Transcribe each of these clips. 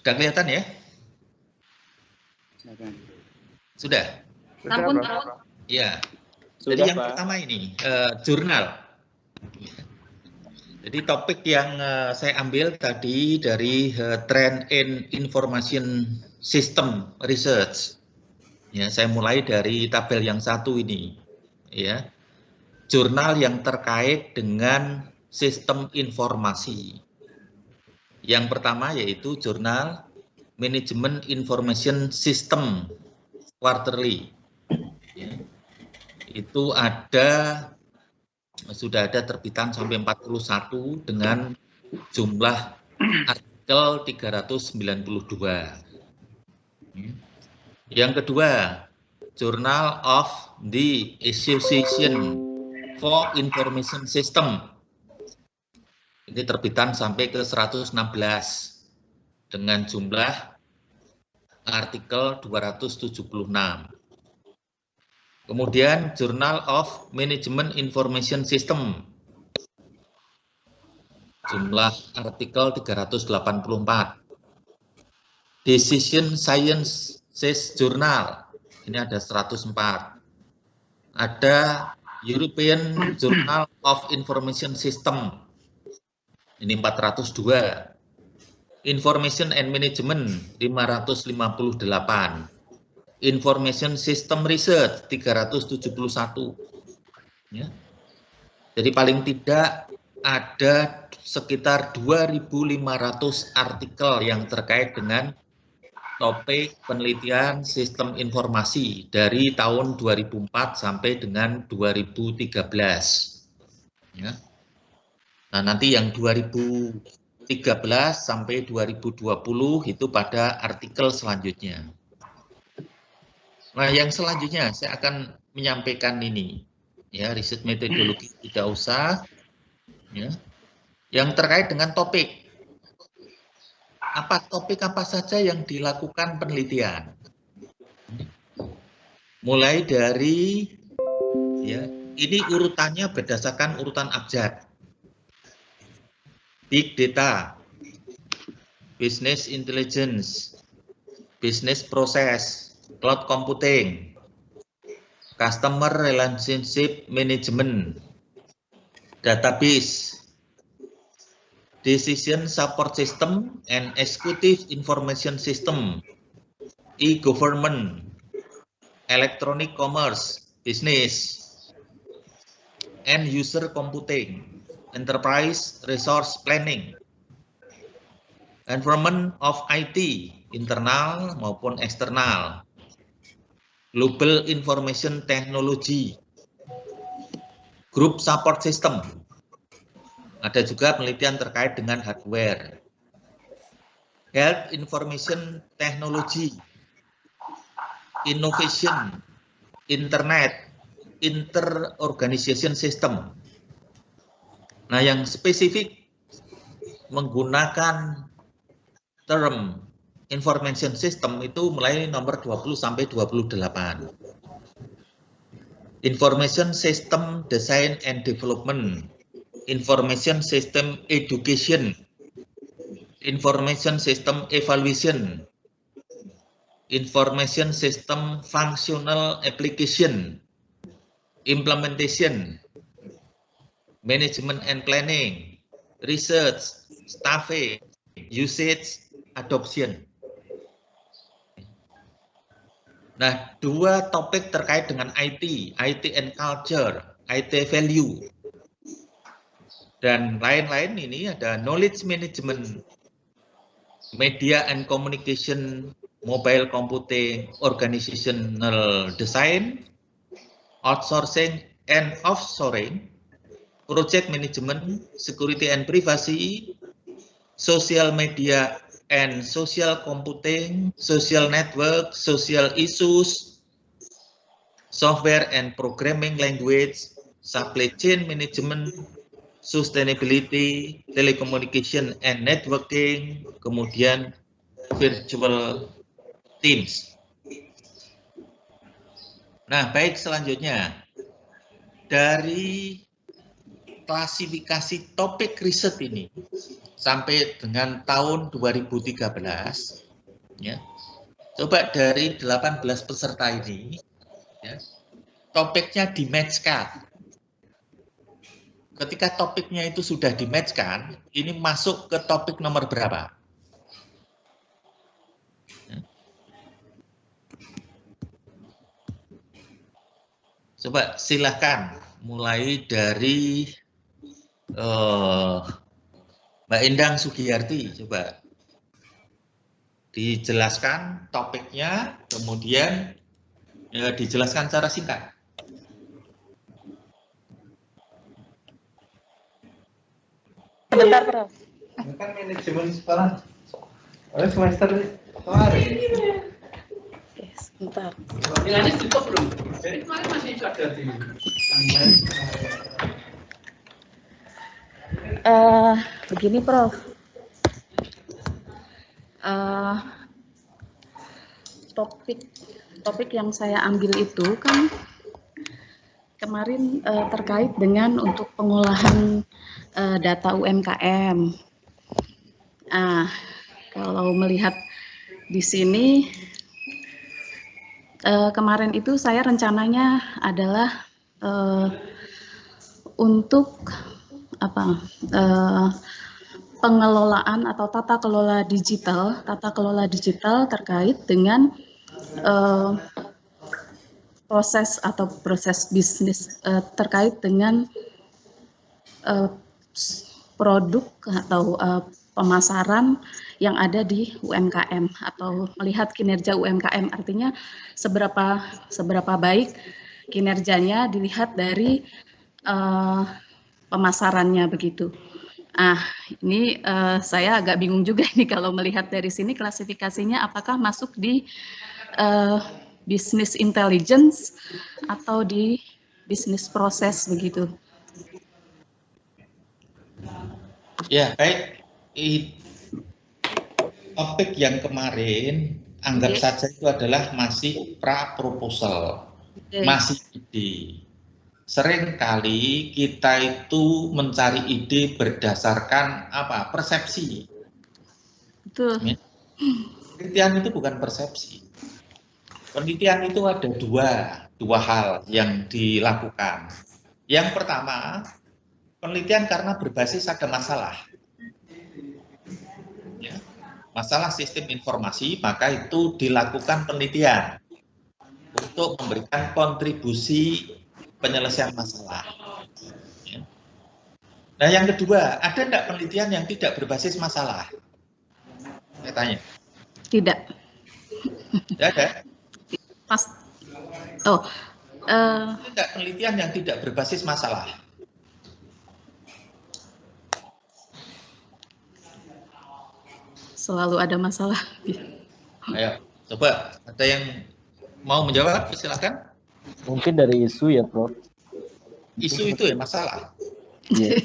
Sudah kelihatan ya? Sudah? Sampun, Ya. Sudah, Jadi yang Pak. pertama ini, jurnal. Jadi topik yang saya ambil tadi dari Trend in Information System Research. Ya, saya mulai dari tabel yang satu ini. Ya, jurnal yang terkait dengan sistem informasi. Yang pertama yaitu jurnal Management Information System Quarterly. Ya, itu sudah ada terbitan sampai 41 dengan jumlah artikel 392. Yang kedua, Journal of the Association for Information System. Ini terbitan sampai ke 116 dengan jumlah artikel 276. Kemudian Journal of Management Information System. Jumlah artikel 384. Decision Sciences Journal. Ini ada 104. Ada European Journal of Information System. Ini 402. Information and Management 558. Information System Research 371. Ya. Jadi paling tidak ada sekitar 2.500 artikel yang terkait dengan topik penelitian sistem informasi dari tahun 2004 sampai dengan 2013. Ya. Nah, nanti yang 2013 sampai 2020 itu pada artikel selanjutnya. Nah, yang selanjutnya saya akan menyampaikan ini, ya, riset metodologi tidak usah, ya, yang terkait dengan topik. Topik apa saja yang dilakukan penelitian? Mulai dari, ya, ini urutannya berdasarkan urutan abjad. Big data, business intelligence, business process, cloud computing, customer relationship management, database, decision support system and executive information system, e-government, electronic commerce, business, end user computing, enterprise resource planning, environment of IT, internal maupun eksternal, global information technology, group support system. Ada juga penelitian terkait dengan hardware, health information technology, innovation, internet, inter-organization system. Nah, yang spesifik menggunakan term information system itu mulai nomor 20 sampai 28. Information system design and development, information system education, information system evaluation, information system functional application, implementation, management and planning, research, staffing, usage, adoption. Nah, dua topik terkait dengan IT and culture, IT value, dan lain-lain ini ada knowledge management, media and communication, mobile computing, organizational design, outsourcing and offshoring, project management, security and privacy, social media and social computing, social network, social issues, software and programming language, supply chain management, sustainability, telecommunication and networking, kemudian virtual teams. Nah, baik, selanjutnya dari klasifikasi topik riset ini, sampai dengan tahun 2013, ya. Coba dari 18 peserta ini, ya, topiknya di-match-kan. Ketika topiknya itu sudah di-match-kan, ini masuk ke topik nomor berapa? Coba silahkan mulai dari Mbak Endang Sugiyarti, coba dijelaskan topiknya, kemudian dijelaskan secara singkat. Sebentar, Prof. Kan manajemen sekolah. Oleh semester kemarin. Oke, sebentar. Nilainya cukup belum? Jadi kemarin masih ada di Begini, Prof. Topik yang saya ambil itu kan kemarin terkait dengan untuk pengolahan data UMKM. Kalau melihat di sini, kemarin itu saya rencananya adalah untuk pengelolaan atau tata kelola digital terkait dengan proses bisnis terkait dengan produk atau pemasaran yang ada di UMKM atau melihat kinerja UMKM, artinya seberapa baik kinerjanya dilihat dari pemasarannya begitu. Ini saya agak bingung juga ini kalau melihat dari sini klasifikasinya apakah masuk di business intelligence atau di bisnis proses begitu. Ya, baik. Topik yang kemarin anggap saja itu adalah masih pra-proposal, masih ide. Seringkali kita itu mencari ide berdasarkan apa? Persepsi. Betul. Penelitian itu bukan persepsi. Penelitian itu ada dua hal yang dilakukan. Yang pertama, penelitian karena berbasis ada masalah. Ya, masalah sistem informasi, maka itu dilakukan penelitian untuk memberikan kontribusi penyelesaian masalah. Ya. Nah, yang kedua, ada enggak penelitian yang tidak berbasis masalah? Saya tanya. Tidak. Tidak ada. Ada enggak penelitian yang tidak berbasis masalah? Selalu ada masalah. Ayo, coba ada yang mau menjawab, silakan. Mungkin dari isu ya, Prof. Isu itu ya masalah. Iya.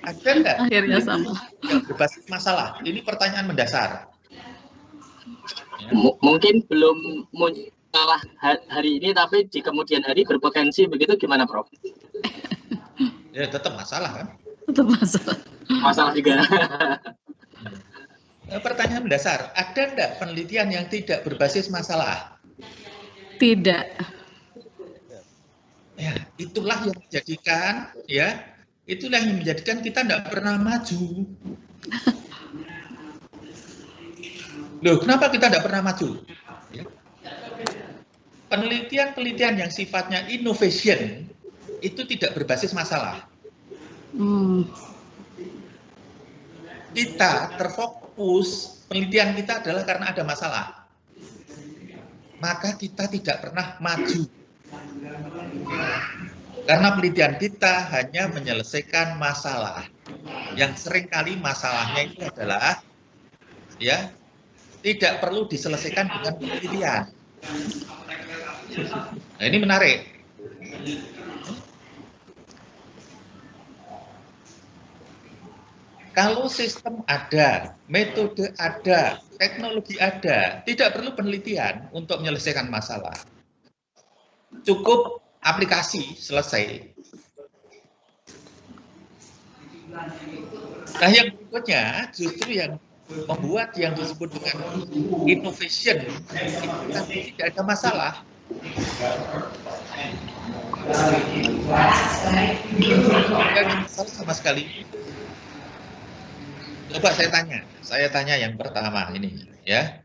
Ada enggak? Akhirnya sama. Yang berbasis masalah. Ini pertanyaan mendasar. Ya. Mungkin belum masalah hari ini, tapi di kemudian hari berpotensi begitu, gimana, Prof? Ya tetap masalah kan? Tetap masalah. Masalah juga. Pertanyaan mendasar. Ada enggak penelitian yang tidak berbasis masalah? Tidak. Ya, itulah yang menjadikan kita tidak pernah maju. Loh, kenapa kita tidak pernah maju? Ya. Penelitian-penelitian yang sifatnya innovation itu tidak berbasis masalah. Kita terfokus, penelitian kita adalah karena ada masalah. Maka kita tidak pernah maju. Karena penelitian kita hanya menyelesaikan masalah. Yang seringkali masalahnya itu adalah ya tidak perlu diselesaikan dengan penelitian. Nah, ini menarik. Kalau sistem ada, metode ada, teknologi ada, tidak perlu penelitian untuk menyelesaikan masalah. Cukup aplikasi, selesai. Nah, yang berikutnya justru yang membuat yang disebut dengan innovation itu tidak ada masalah. Tidak ada masalah sama sekali. Coba saya tanya yang pertama ini, ya.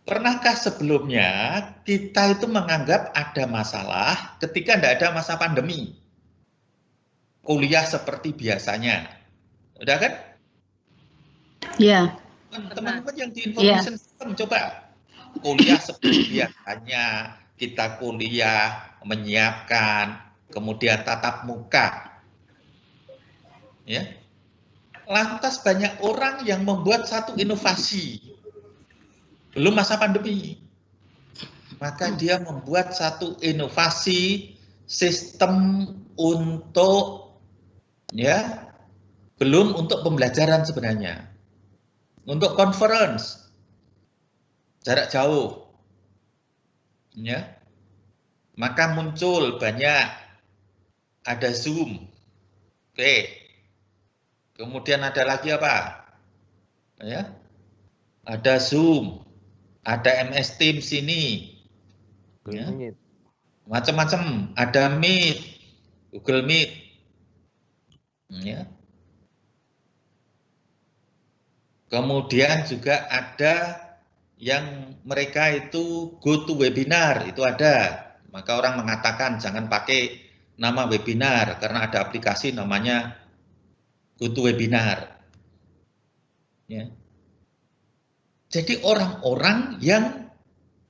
Pernahkah sebelumnya kita itu menganggap ada masalah ketika tidak ada masa pandemi? Kuliah seperti biasanya. Udah kan? Iya. Teman-teman yang di information system, coba. Kuliah seperti biasanya, kita kuliah, menyiapkan, kemudian tatap muka. Ya. Lantas banyak orang yang membuat satu inovasi. Belum masa pandemi, maka dia membuat satu inovasi sistem untuk, ya, belum untuk pembelajaran sebenarnya, untuk conference jarak jauh, ya, maka muncul banyak, ada Zoom, oke, kemudian ada lagi apa, ya, ada Zoom. Ada MS Teams ini, ya. Macam-macam. Ada Meet, Google Meet, ya. Kemudian juga ada yang mereka itu go to webinar, itu ada. Maka orang mengatakan jangan pakai nama webinar karena ada aplikasi namanya go to webinar, ya. Jadi orang-orang yang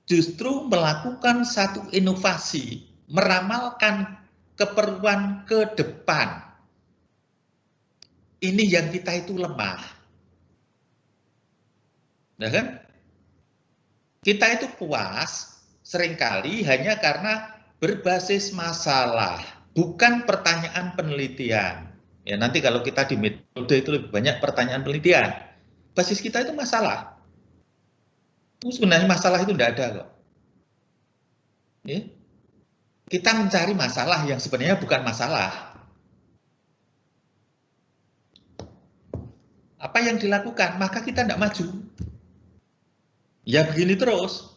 justru melakukan satu inovasi, meramalkan keperluan ke depan. Ini yang kita itu lemah. Nah kan? Kita itu puas seringkali hanya karena berbasis masalah, bukan pertanyaan penelitian. Ya nanti kalau kita di metode itu lebih banyak pertanyaan penelitian. Basis kita itu masalah. Sebenarnya masalah itu tidak ada kok. Ya. Kita mencari masalah yang sebenarnya bukan masalah. Apa yang dilakukan? Maka kita tidak maju. Ya begini terus.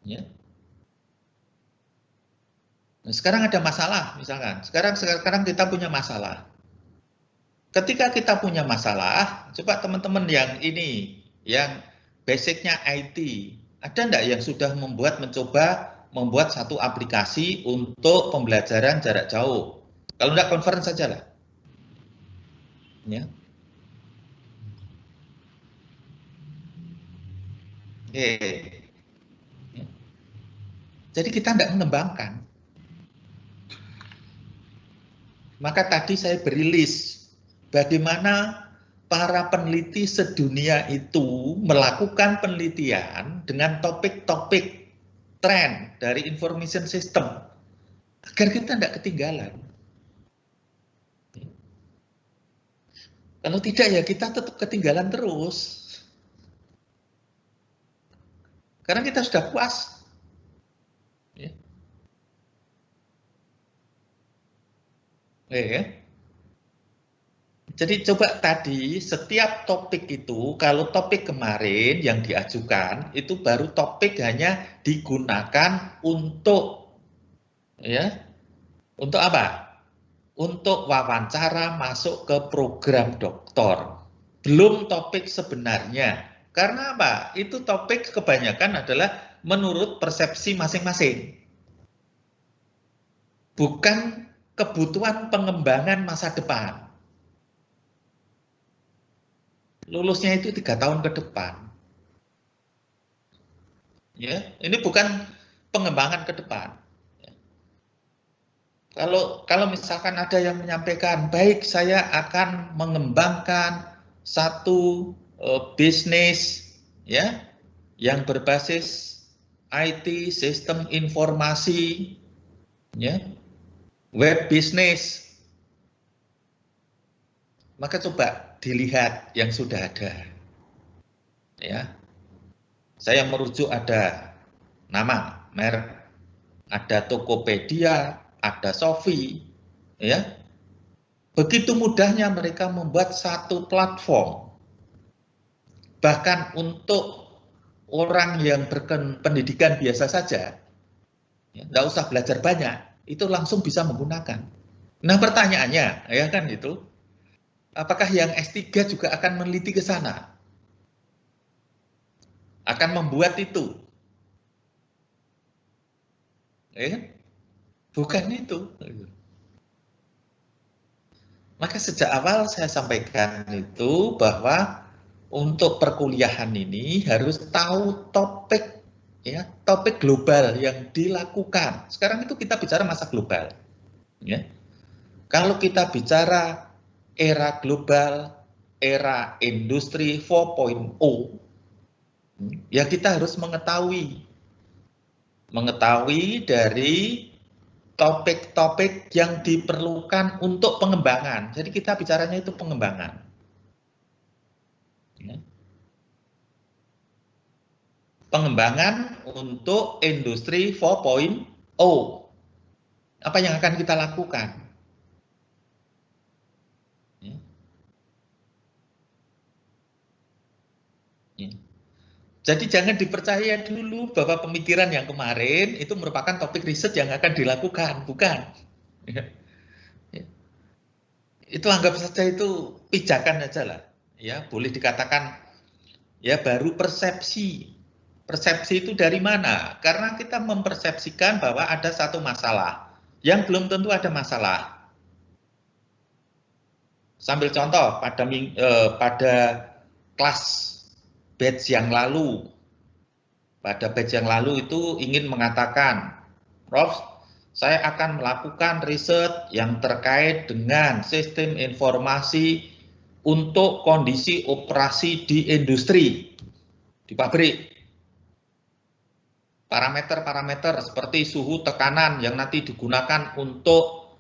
Ya. Nah, sekarang ada masalah, misalkan. Sekarang kita punya masalah. Ketika kita punya masalah, coba teman-teman yang ini, yang basicnya IT, ada enggak yang sudah mencoba membuat satu aplikasi untuk pembelajaran jarak jauh? Kalau enggak, conference saja lah. Ya. Oke. Ya. Jadi kita enggak mengembangkan. Maka tadi saya beri list bagaimana para peneliti sedunia itu melakukan penelitian dengan topik-topik tren dari information system agar kita tidak ketinggalan. Kalau tidak ya kita tetap ketinggalan terus. Karena kita sudah puas. Ya. Jadi coba tadi setiap topik itu, kalau topik kemarin yang diajukan itu baru topik hanya digunakan untuk, ya, untuk apa? Untuk wawancara masuk ke program doktor. Belum topik sebenarnya. Karena apa? Itu topik kebanyakan adalah menurut persepsi masing-masing. Bukan kebutuhan pengembangan masa depan. Lulusnya itu 3 tahun ke depan. Ya, ini bukan pengembangan ke depan. Kalau misalkan ada yang menyampaikan, baik saya akan mengembangkan satu bisnis, ya, yang berbasis IT, sistem informasi, ya, web bisnis, maka coba dilihat yang sudah ada. Ya. Saya merujuk ada nama, merek, ada Tokopedia, ada Sophie, ya. Begitu mudahnya mereka membuat satu platform. Bahkan untuk orang yang berpendidikan biasa saja, ya, nggak usah belajar banyak, itu langsung bisa menggunakan. Nah pertanyaannya, ya kan itu, apakah yang S3 juga akan meneliti ke sana? Akan membuat itu? Ya kan? Bukan itu. Maka sejak awal saya sampaikan itu bahwa untuk perkuliahan ini harus tahu topik, ya, topik global yang dilakukan. Sekarang itu kita bicara masa global, ya. Kalau kita bicara era global, era industri 4.0, ya kita harus mengetahui dari topik-topik yang diperlukan untuk pengembangan. Jadi kita bicaranya itu pengembangan. Ya. Pengembangan untuk industri 4.0. Apa yang akan kita lakukan? Ya. Ya. Jadi jangan dipercaya dulu bahwa pemikiran yang kemarin itu merupakan topik riset yang akan dilakukan, bukan. Ya. Ya. Itu anggap saja itu pijakan aja lah. Ya, boleh dikatakan ya baru persepsi. Persepsi itu dari mana? Karena kita mempersepsikan bahwa ada satu masalah yang belum tentu ada masalah. Sambil contoh pada kelas batch yang lalu, itu ingin mengatakan, Prof, saya akan melakukan riset yang terkait dengan sistem informasi untuk kondisi operasi di industri, di pabrik. Parameter-parameter seperti suhu, tekanan yang nanti digunakan untuk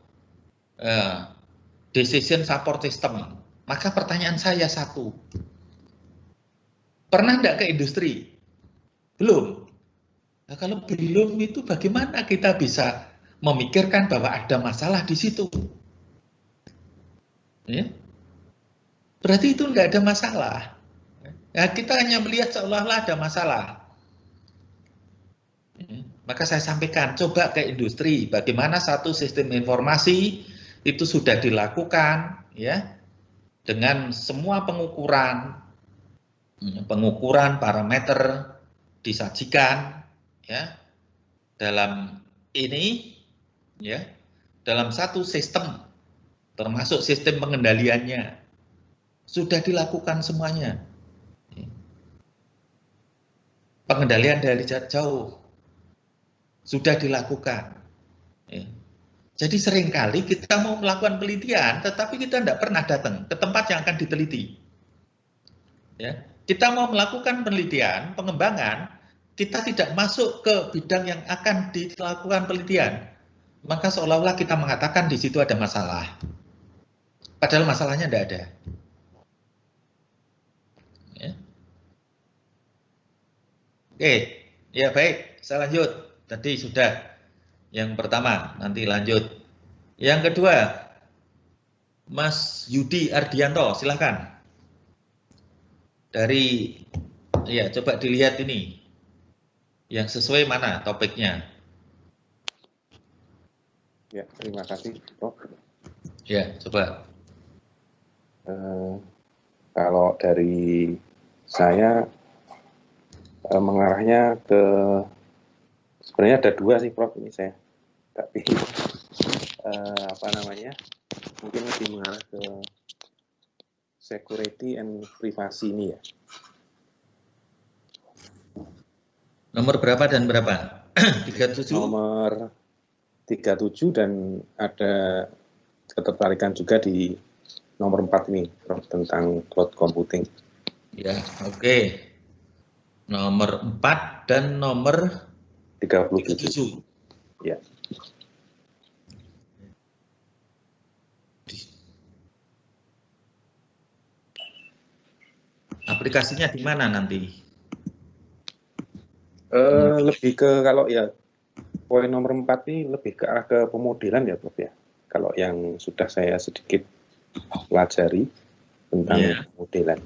decision support system. Maka pertanyaan saya satu, pernah enggak ke industri? Belum. Nah, kalau belum itu bagaimana kita bisa memikirkan bahwa ada masalah di situ? Ya? Berarti itu enggak ada masalah. Nah, kita hanya melihat seolah-olah ada masalah. Ya. Maka saya sampaikan, coba ke industri, bagaimana satu sistem informasi itu sudah dilakukan, ya, dengan semua pengukuran parameter disajikan, ya, dalam ini, ya, dalam satu sistem, termasuk sistem pengendaliannya, sudah dilakukan semuanya. Pengendalian dari jarak jauh sudah dilakukan. Ya. Jadi seringkali kita mau melakukan penelitian, tetapi kita tidak pernah datang ke tempat yang akan diteliti. Ya. Kita mau melakukan penelitian, pengembangan, kita tidak masuk ke bidang yang akan dilakukan penelitian. Maka seolah-olah kita mengatakan di situ ada masalah. Padahal masalahnya tidak ada. Ya. Oke, ya baik, saya lanjut. Tadi sudah yang pertama, nanti lanjut. Yang kedua, Mas Yudi Ardianto, silahkan. Dari, ya coba dilihat ini, yang sesuai mana topiknya. Ya, terima kasih, Prof. Ya, coba. Kalau dari saya mengarahnya ke, sebenarnya ada dua sih, Prof, ini saya. Tapi mungkin lebih mengarah ke security and privacy ini ya. Nomor berapa dan berapa? 37? Nomor 37 dan ada ketertarikan juga di nomor 4 ini, Prof, tentang cloud computing. Ya, oke. Nomor 4 dan nomor 37. Ya. Aplikasinya di mana nanti? Lebih ke kalau ya poin nomor 4 ini lebih ke arah ke pemodelan ya Prof ya. Kalau yang sudah saya sedikit pelajari tentang pemodelan.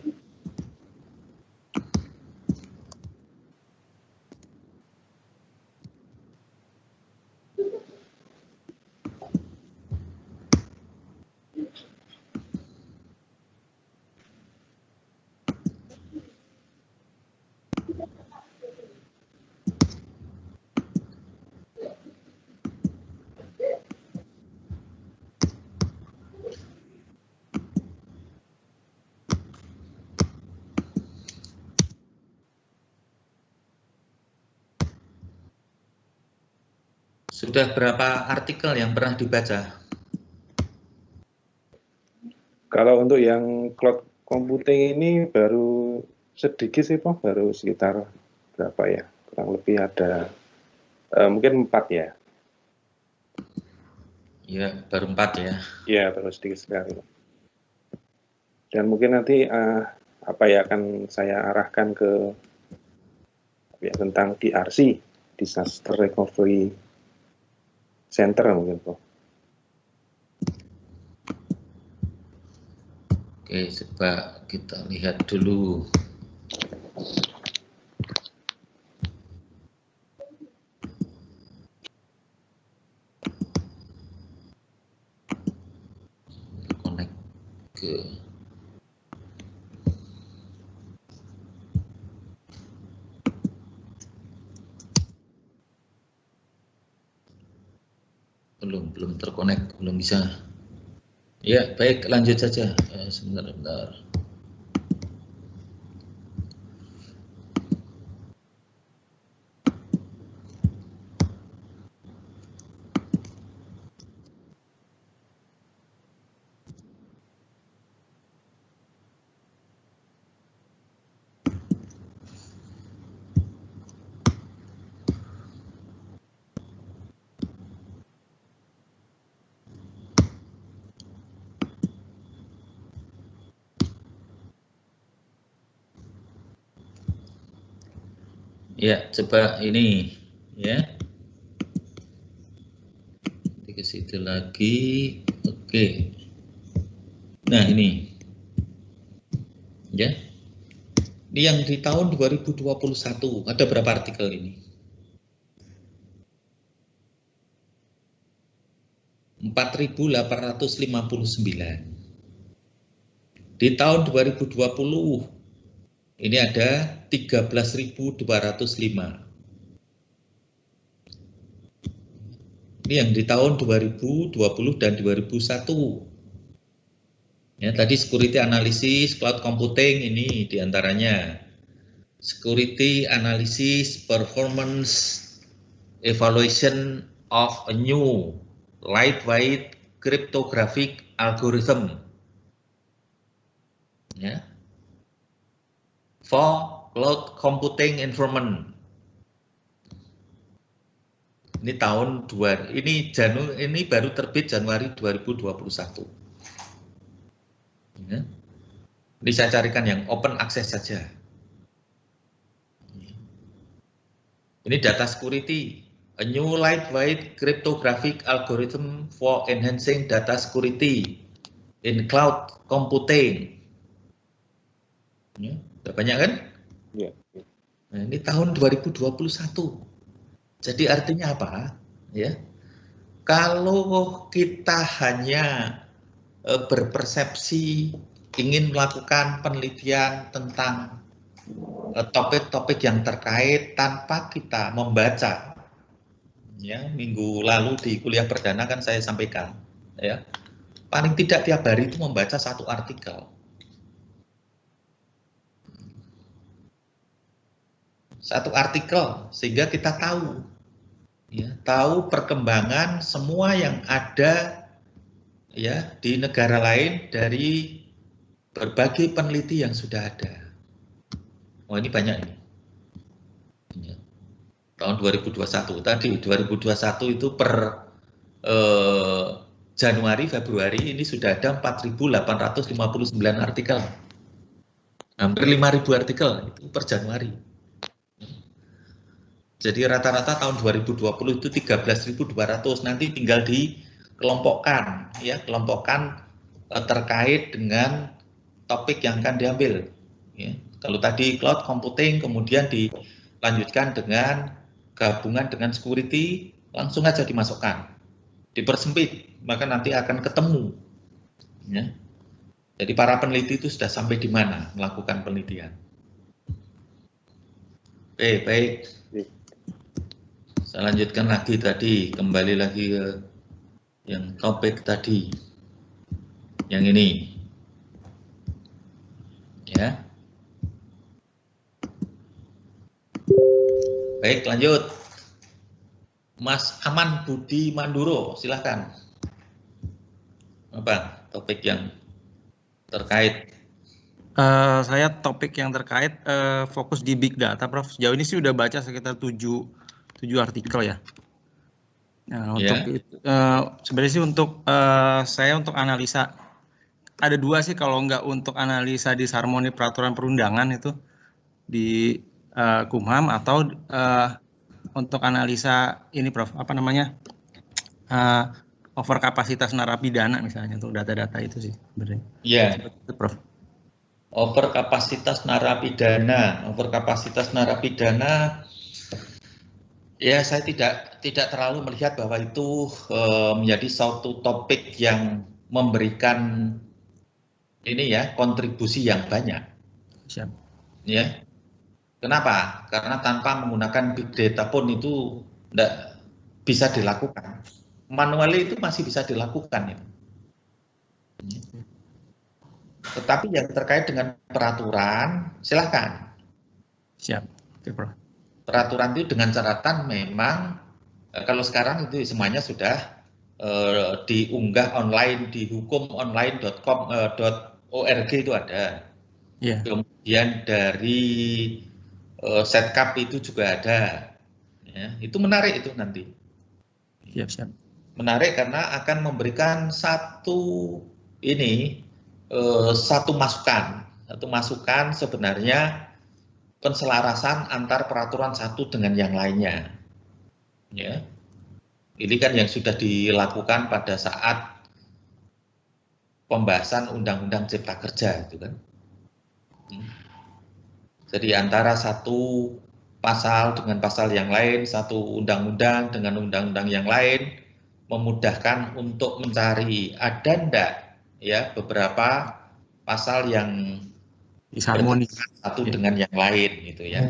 Sudah berapa artikel yang pernah dibaca? Kalau untuk yang cloud computing ini baru sedikit sih Prof, baru sekitar berapa ya? Kurang lebih ada mungkin 4 ya. Ya, baru 4 ya. Ya, baru sedikit sekali. Dan mungkin nanti apa ya akan saya arahkan ke ya, tentang DRC, Disaster Recovery Center mungkin Prof. Oke, coba kita lihat dulu. Connect ke belum terkonek, belum bisa. Ya, baik, lanjut saja. Sebentar. Ya, coba ini ya. Nanti ke situ lagi. Oke. Nah, ini. Ya. Ini yang di tahun 2021 ada berapa artikel ini? 4.859. Di tahun 2020 ini ada 13.205. Ini yang di tahun 2020 dan 2001. Ya, tadi security analysis, cloud computing ini diantaranya. Security analysis, performance evaluation of a new lightweight cryptographic algorithm. Ya. For cloud computing environment. Ini tahun ini baru terbit Januari 2021. Ya. Ini saya carikan yang open access saja. Ini data security, a new lightweight cryptographic algorithm for enhancing data security in cloud computing. Ya. Udah banyak kan? Ya. Nah, ini tahun 2021. Jadi artinya apa? Ya, kalau kita hanya berpersepsi ingin melakukan penelitian tentang topik-topik yang terkait tanpa kita membaca, ya minggu lalu di kuliah perdana kan saya sampaikan, ya paling tidak tiap hari itu membaca 1 artikel. Satu artikel sehingga kita tahu, ya, tahu perkembangan semua yang ada ya di negara lain dari berbagai peneliti yang sudah ada. Oh ini banyak ini. Ya. Tahun 2021 tadi 2021 itu per Januari Februari ini sudah ada 4.859 artikel, hampir 5.000 artikel itu per Januari. Jadi rata-rata tahun 2020 itu 13.200, nanti tinggal dikelompokkan, ya, kelompokkan terkait dengan topik yang akan diambil. Ya. Kalau tadi cloud computing, kemudian dilanjutkan dengan gabungan dengan security, langsung aja dimasukkan, dipersempit, maka nanti akan ketemu. Ya. Jadi para peneliti itu sudah sampai di mana melakukan penelitian. Oke, baik. Saya lanjutkan lagi tadi, kembali lagi ke yang topik tadi, yang ini, ya. Baik, lanjut. Mas Aman Budi Manduro, silahkan. Apa topik yang terkait? Saya topik yang terkait fokus di big data, Prof. Sejauh ini sih udah baca sekitar 7 artikel ya. Nah, untuk sebenarnya sih untuk saya untuk analisa ada 2 sih, kalau nggak untuk analisa disharmoni peraturan perundangan itu di Kumham, atau untuk analisa ini, Prof, apa namanya, overkapasitas narapidana misalnya, untuk data-data itu sih sebenarnya. Iya. Itu, Prof. Overkapasitas narapidana, ya saya tidak terlalu melihat bahwa itu menjadi suatu topik yang memberikan ini ya kontribusi yang banyak. Siap. Ya. Kenapa? Karena tanpa menggunakan big data pun itu tidak bisa dilakukan. Manually itu masih bisa dilakukan itu. Tetapi yang terkait dengan peraturan, silahkan. Siap. Oke, Prof. Peraturan itu dengan catatan memang kalau sekarang itu semuanya sudah diunggah online di hukumonline.com.org itu ada. Yeah. Kemudian dari Setkap itu juga ada. Ya, itu menarik itu nanti. Siap. Menarik karena akan memberikan satu masukan sebenarnya penselarasan antar peraturan satu dengan yang lainnya. Ya. Ini kan yang sudah dilakukan pada saat pembahasan Undang-Undang Cipta Kerja itu kan. Jadi antara satu pasal dengan pasal yang lain, satu undang-undang dengan undang-undang yang lain, memudahkan untuk mencari ada ndak ya beberapa pasal yang disharmoni satu dengan yang lain gitu ya.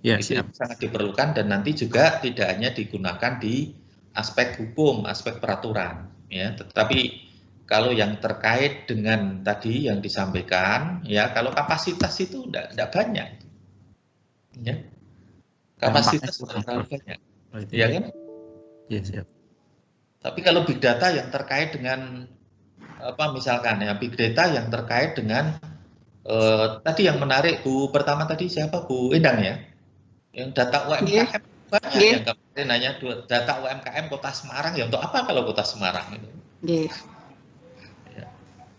Ya, itu siap. sangat diperlukan, dan nanti juga tidak hanya digunakan di aspek hukum, aspek peraturan ya, tetapi kalau yang terkait dengan tadi yang disampaikan ya, kalau kapasitas itu tidak banyak ya. Kapasitas terlalu banyak. Ya kan? Iya, siap. Tapi kalau big data yang terkait dengan apa misalkan ya, big data yang terkait dengan tadi yang menarik Bu pertama tadi siapa, Bu Endang ya? Yang data UMKM banyak yang kemarin nanya data UMKM Kota Semarang, ya untuk apa kalau Kota Semarang itu? Ya.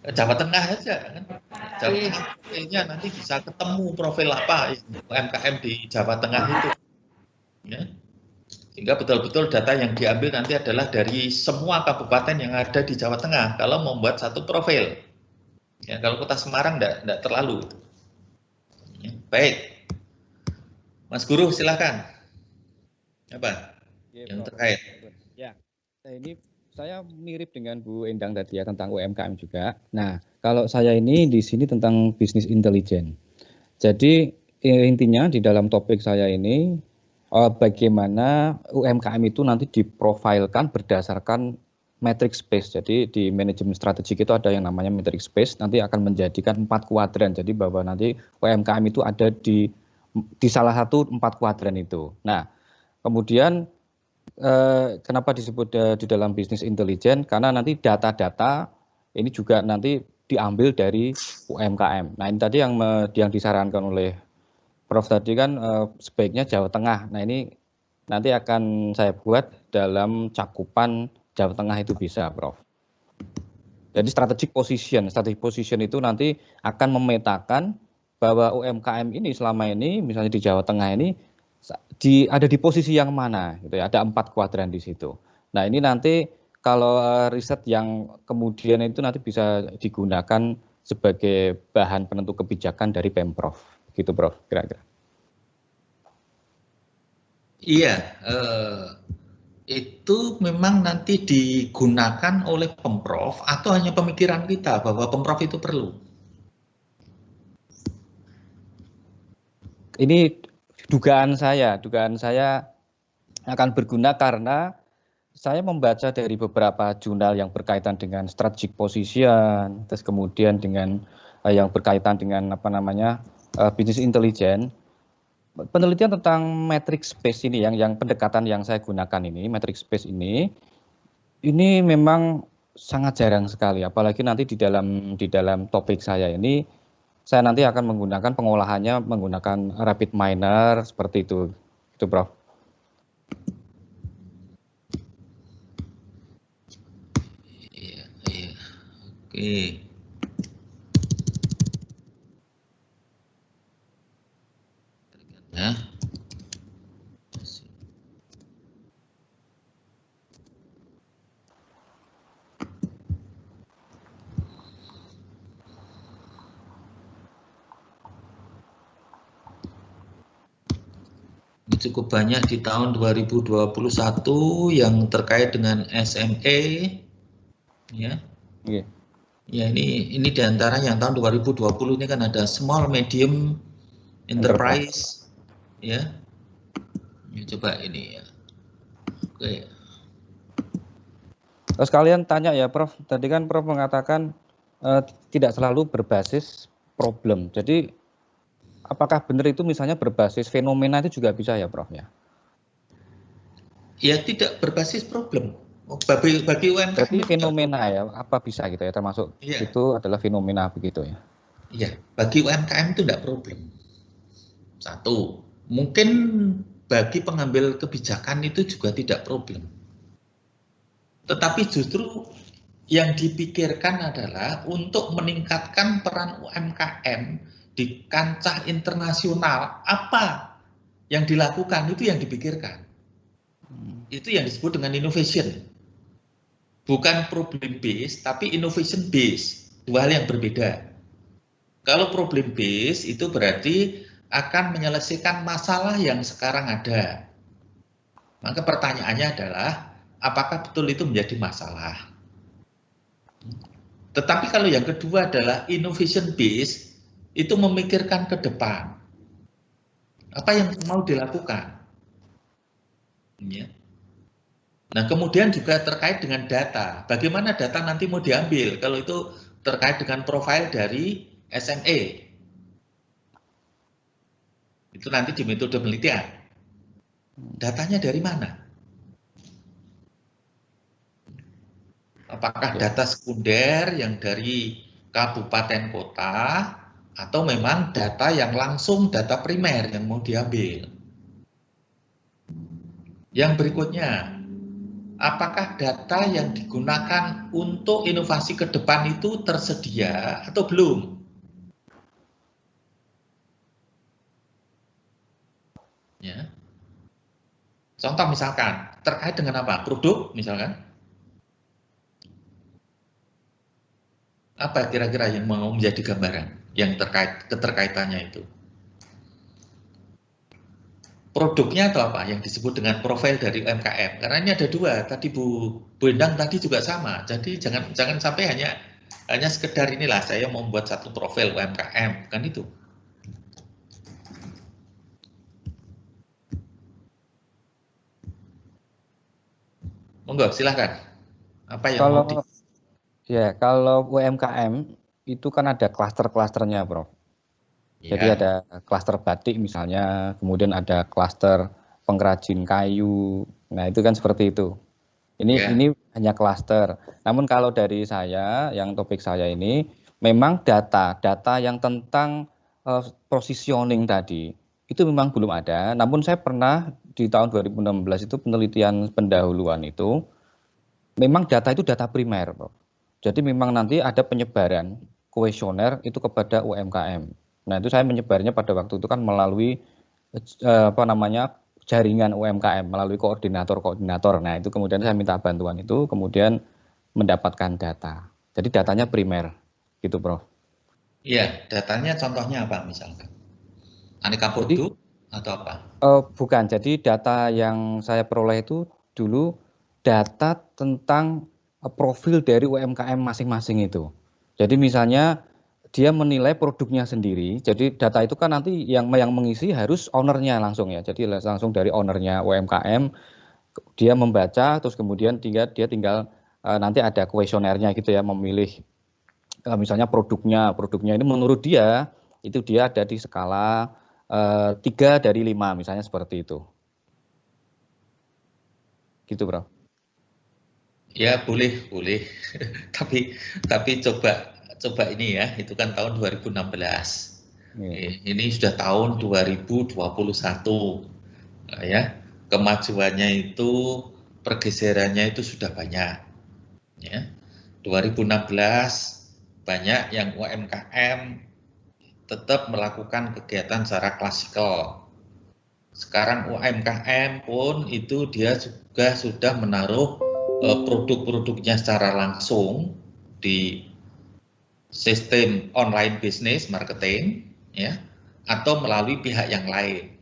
Jawa Tengah aja kan. Jawa Tengah profilnya nanti bisa ketemu profil apa UMKM di Jawa Tengah itu. Ya. Sehingga betul-betul data yang diambil nanti adalah dari semua kabupaten yang ada di Jawa Tengah kalau membuat satu profil. Ya, kalau Kota Semarang tidak terlalu. Ya, baik. Mas Guru silakan. Apa yang terkait? Ya, nah ini saya mirip dengan Bu Endang tadi ya tentang UMKM juga. Nah, kalau saya ini di sini tentang bisnis intelijen. Jadi intinya di dalam topik saya ini bagaimana UMKM itu nanti diprofilkan berdasarkan metric space. Jadi di manajemen strategik itu ada yang namanya metric space, nanti akan menjadikan 4 kuadran. Jadi bahwa nanti UMKM itu ada di salah satu 4 kuadran itu. Nah, kemudian kenapa disebut di dalam bisnis intelijen? Karena nanti data-data ini juga nanti diambil dari UMKM. Nah, ini tadi yang disarankan oleh Prof tadi kan sebaiknya Jawa Tengah. Nah, ini nanti akan saya buat dalam cakupan Jawa Tengah itu bisa, Prof. Jadi strategic position itu nanti akan memetakan bahwa UMKM ini selama ini misalnya di Jawa Tengah ini ada di posisi yang mana gitu ya, ada 4 kuadran di situ. Nah, ini nanti kalau riset yang kemudian itu nanti bisa digunakan sebagai bahan penentu kebijakan dari Pemprov, gitu Prof, kira-kira. Iya, itu memang nanti digunakan oleh Pemprov atau hanya pemikiran kita bahwa Pemprov itu perlu? Ini dugaan saya akan berguna karena saya membaca dari beberapa jurnal yang berkaitan dengan strategic position, terus kemudian dengan yang berkaitan dengan business intelligence. Penelitian tentang metric space ini yang pendekatan yang saya gunakan ini, metric space ini memang sangat jarang sekali, apalagi nanti di dalam topik saya ini saya nanti akan menggunakan pengolahannya menggunakan rapid miner seperti itu Prof. Oke. Ya. Ini cukup banyak di tahun 2021 yang terkait dengan SME, ya. Yeah. Ya, ini diantara yang tahun 2020 ini kan ada small medium enterprise, ya. Ini coba ini ya. Oke. Terus kalian tanya ya Prof, tadi kan Prof mengatakan tidak selalu berbasis problem. Jadi apakah benar itu misalnya berbasis fenomena itu juga bisa ya Prof ya? Ya, tidak berbasis problem. Bagi UMKM. Berarti fenomena ya, apa bisa gitu ya, termasuk itu adalah fenomena begitu ya? Iya, bagi UMKM itu tidak problem. Satu, mungkin bagi pengambil kebijakan itu juga tidak problem. Tetapi justru yang dipikirkan adalah untuk meningkatkan peran UMKM di kancah internasional, apa yang dilakukan itu yang dipikirkan. Itu yang disebut dengan innovation. Bukan problem based, tapi innovation based. Dua hal yang berbeda. Kalau problem based itu berarti akan menyelesaikan masalah yang sekarang ada. Maka pertanyaannya adalah, apakah betul itu menjadi masalah? Tetapi kalau yang kedua adalah innovation based, itu memikirkan ke depan. Apa yang mau dilakukan? Ya. Nah, kemudian juga terkait dengan data. Bagaimana data nanti mau diambil? Kalau itu terkait dengan profil dari SME. Itu nanti di metode penelitian. Datanya dari mana? Apakah data sekunder yang dari kabupaten kota atau memang data yang langsung data primer yang mau diambil? Yang berikutnya, apakah data yang digunakan untuk inovasi ke depan itu tersedia atau belum? Ya. Contoh misalkan, terkait dengan apa? Produk misalkan. Apa kira-kira yang mau menjadi gambaran yang terkait keterkaitannya itu? Produknya atau apa yang disebut dengan profil dari UMKM? Karena ini ada dua, tadi Bu Endang tadi juga sama. Jadi jangan sampai hanya sekedar inilah saya mau membuat satu profil UMKM, bukan itu. Monggo silahkan. Apa yang mau di... Ya, kalau UMKM itu kan ada klaster-klasternya, Prof. Ya. Jadi ada klaster batik misalnya, kemudian ada klaster pengrajin kayu. Nah, itu kan seperti itu. Ini hanya klaster. Namun kalau dari saya, yang topik saya ini, memang data yang tentang positioning tadi, itu memang belum ada. Namun saya pernah di tahun 2016 itu penelitian pendahuluan itu, memang data itu data primer, Prof. Jadi memang nanti ada penyebaran kuesioner itu kepada UMKM. Nah, itu saya menyebarnya pada waktu itu kan melalui apa namanya jaringan UMKM melalui koordinator-koordinator. Nah, itu kemudian saya minta bantuan itu, kemudian mendapatkan data. Jadi datanya primer, gitu, Prof. Iya, datanya contohnya apa misalkan? Aneka produk atau apa? Bukan, jadi data yang saya peroleh itu dulu data tentang profil dari UMKM masing-masing itu. Jadi misalnya dia menilai produknya sendiri, jadi data itu kan nanti yang mengisi harus ownernya langsung ya, jadi langsung dari ownernya UMKM, dia membaca, terus kemudian dia tinggal nanti ada kuesionernya gitu ya, memilih misalnya produknya ini menurut dia, itu dia ada di skala 3 dari 5 misalnya seperti itu. Gitu, Bro. Ya boleh. tapi coba ini ya, itu kan tahun 2016. Ini sudah tahun 2021. Ya, kemajuannya itu, pergeserannya itu sudah banyak. Ya. 2016 banyak yang UMKM tetap melakukan kegiatan secara klasikal. Sekarang UMKM pun itu dia juga sudah menaruh produk-produknya secara langsung di sistem online business marketing, ya, atau melalui pihak yang lain.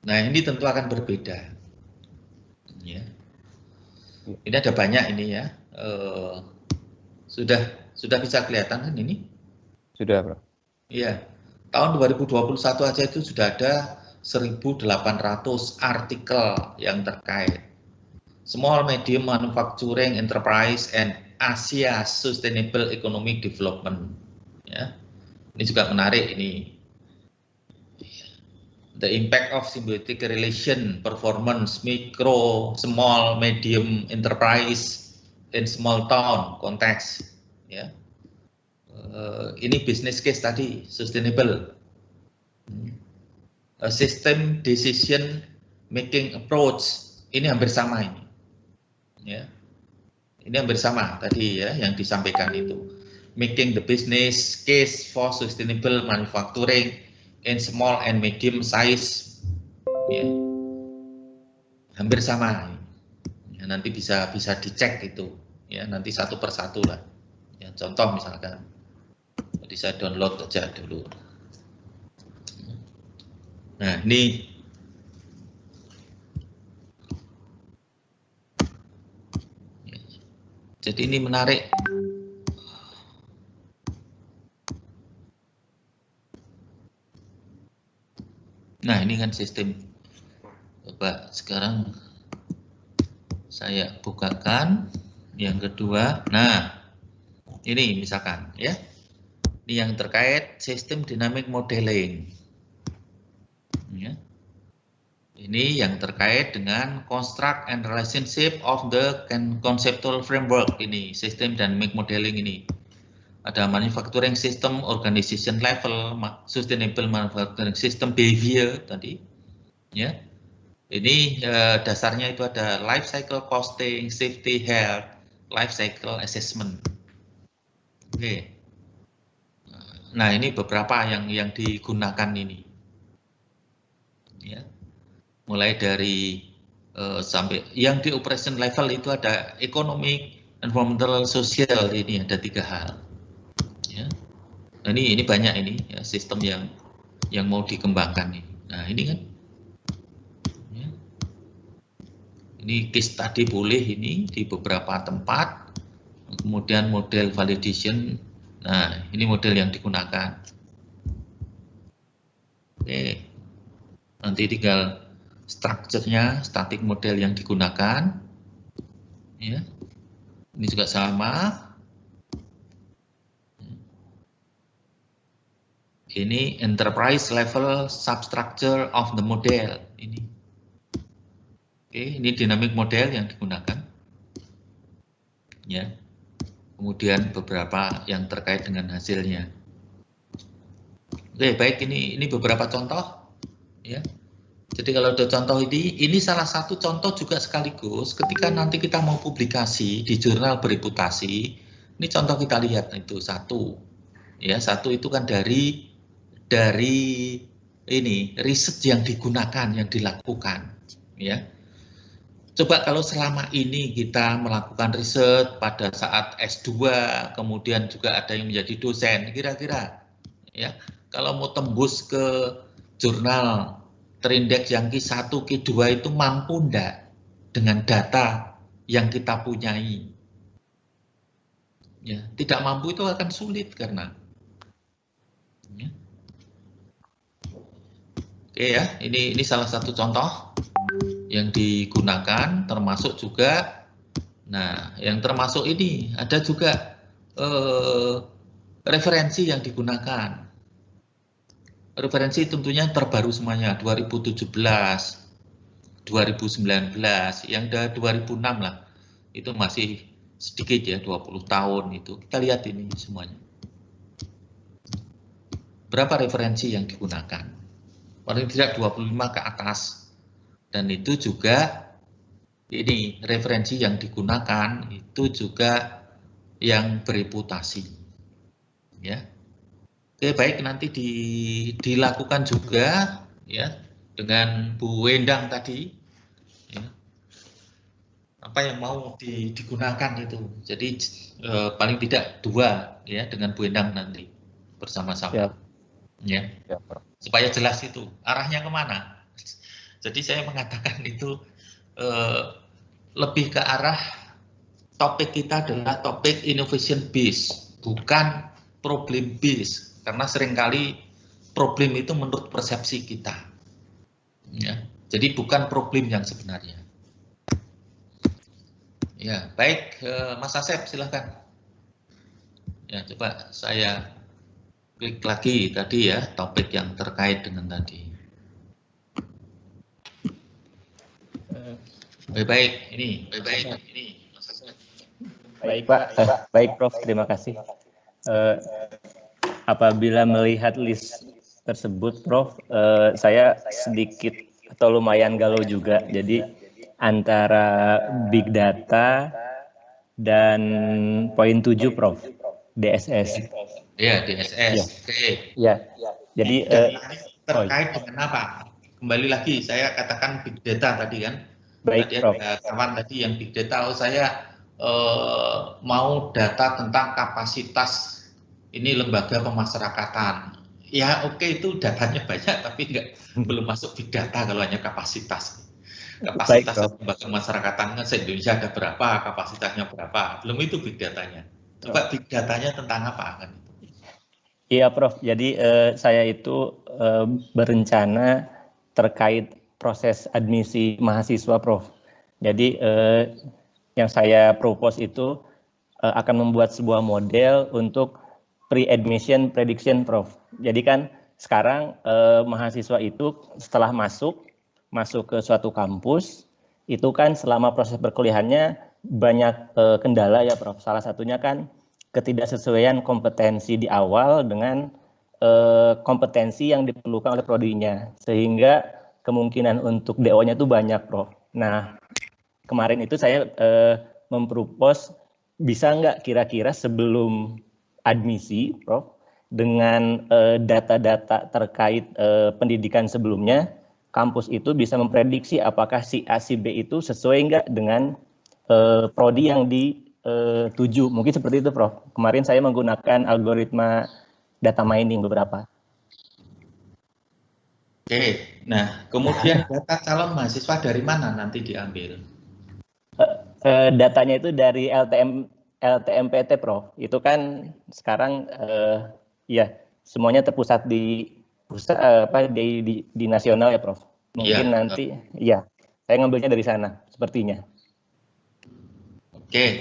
Nah, ini tentu akan berbeda. Ya. Ini ada banyak ini ya. Sudah bisa kelihatan kan ini? Sudah, Bro. Iya. Tahun 2021 aja itu sudah ada 1.800 artikel yang terkait Small Medium Manufacturing Enterprise and Asia Sustainable Economic Development. Ya. Ini juga menarik ini. The impact of symbiotic relation, performance, micro, small, medium enterprise in small town context. Ya. Ini business case tadi, sustainable. System decision making approach, ini hampir sama ini. Ya. Ini hampir sama tadi ya yang disampaikan itu. Making the business case for sustainable manufacturing in small and medium size, ya. Hampir sama. Ya, nanti bisa dicek itu, ya, nanti satu persatu lah. Ya, contoh misalkan, jadi saya download aja dulu. Nah, ini jadi ini menarik. Nah, ini kan sistem. Coba sekarang saya bukakan yang kedua. Nah, ini misalkan ya. Ini yang terkait sistem dynamic modeling. Ya. Ini yang terkait dengan construct and relationship of the conceptual framework ini, sistem dynamic modeling ini. Ada manufacturing system, organization level, sustainable manufacturing system, behavior tadi. Ya. Ini dasarnya itu ada life cycle costing, safety health, life cycle assessment. Oke. Nah, ini beberapa yang digunakan ini. Ya. Mulai dari sampai yang di operation level itu ada economic, environmental, social, ini ada 3 hal. Ya. Nah, ini banyak ini ya, sistem yang mau dikembangkan nih. Nah, ini kan. Ya. Ini case study boleh ini di beberapa tempat. Kemudian model validation. Nah, ini model yang digunakan. Oke. Nanti tinggal strukturnya, static model yang digunakan. Ya. Ini juga sama. Ini enterprise level substructure of the model. Ini. Oke, ini dynamic model yang digunakan. Ya. Kemudian beberapa yang terkait dengan hasilnya. Oke, baik, ini beberapa contoh. Ya. Jadi kalau ada contoh ini salah satu contoh juga sekaligus ketika nanti kita mau publikasi di jurnal bereputasi, ini contoh kita lihat itu satu. Ya, satu itu kan dari ini riset yang digunakan, yang dilakukan, ya. Coba kalau selama ini kita melakukan riset pada saat S2, kemudian juga ada yang menjadi dosen, kira-kira, ya, kalau mau tembus ke jurnal terindeks yang Q1, Q2 itu mampu enggak dengan data yang kita punyai? Ya, tidak mampu itu akan sulit karena. Ya. Oke ya, ini salah satu contoh yang digunakan, termasuk juga, nah yang termasuk ini ada juga referensi yang digunakan. Referensi tentunya terbaru semuanya, 2017, 2019, yang udah 2006 lah, itu masih sedikit ya, 20 tahun itu. Kita lihat ini semuanya. Berapa referensi yang digunakan? Paling tidak 25 ke atas. Dan itu juga, ini referensi yang digunakan, itu juga yang bereputasi. Ya. Oke, baik, nanti dilakukan juga ya dengan Bu Endang tadi, ya, apa yang mau digunakan itu. Jadi paling tidak 2 ya dengan Bu Endang nanti bersama-sama, ya, supaya jelas itu arahnya kemana. Jadi saya mengatakan itu lebih ke arah topik kita adalah topik innovation based, bukan problem based. Karena seringkali problem itu menurut persepsi kita, ya. Jadi bukan problem yang sebenarnya. Ya, baik, Mas Asep, silahkan. Ya, coba saya klik lagi tadi ya, topik yang terkait dengan tadi. Baik, ini, Mas Asep. Baik Pak, baik Prof, terima kasih. Apabila melihat list tersebut, Prof, saya sedikit atau lumayan galau juga. Jadi antara big data dan poin 7, Prof, DSS. Ya, DSS. Oke. Ya. Jadi terkait dengan apa? Kembali lagi, saya katakan big data tadi kan. Baik, tadi Prof. ada kawan tadi yang big data, saya mau data tentang kapasitas ini lembaga pemasyarakatan. Ya oke, itu datanya banyak tapi belum masuk big data kalau hanya kapasitas. Kapasitas lembaga pemasyarakatan kan se-Indonesia ada berapa, kapasitasnya berapa, belum itu big datanya. Coba big datanya tentang apa kan? Iya Prof, jadi saya itu berencana terkait proses admisi mahasiswa, Prof. Jadi yang saya propose itu akan membuat sebuah model untuk pre-admission prediction, Prof. Jadi kan sekarang mahasiswa itu setelah masuk ke suatu kampus, itu kan selama proses perkuliahannya banyak kendala ya, Prof. Salah satunya kan ketidaksesuaian kompetensi di awal dengan kompetensi yang diperlukan oleh prodinya, sehingga kemungkinan untuk DO-nya itu banyak, Prof. Nah, kemarin itu saya mempropos bisa nggak kira-kira sebelum admisi, Prof, dengan data-data terkait pendidikan sebelumnya, kampus itu bisa memprediksi apakah si A, si B itu sesuai nggak dengan prodi yang dituju. Mungkin seperti itu, Prof. Kemarin saya menggunakan algoritma data mining beberapa. Oke, nah kemudian data calon mahasiswa dari mana nanti diambil? Datanya itu dari LTMPT, Prof. Itu kan sekarang ya semuanya terpusat di nasional ya, Prof. Mungkin ya, nanti ya saya ngambilnya dari sana sepertinya. Oke.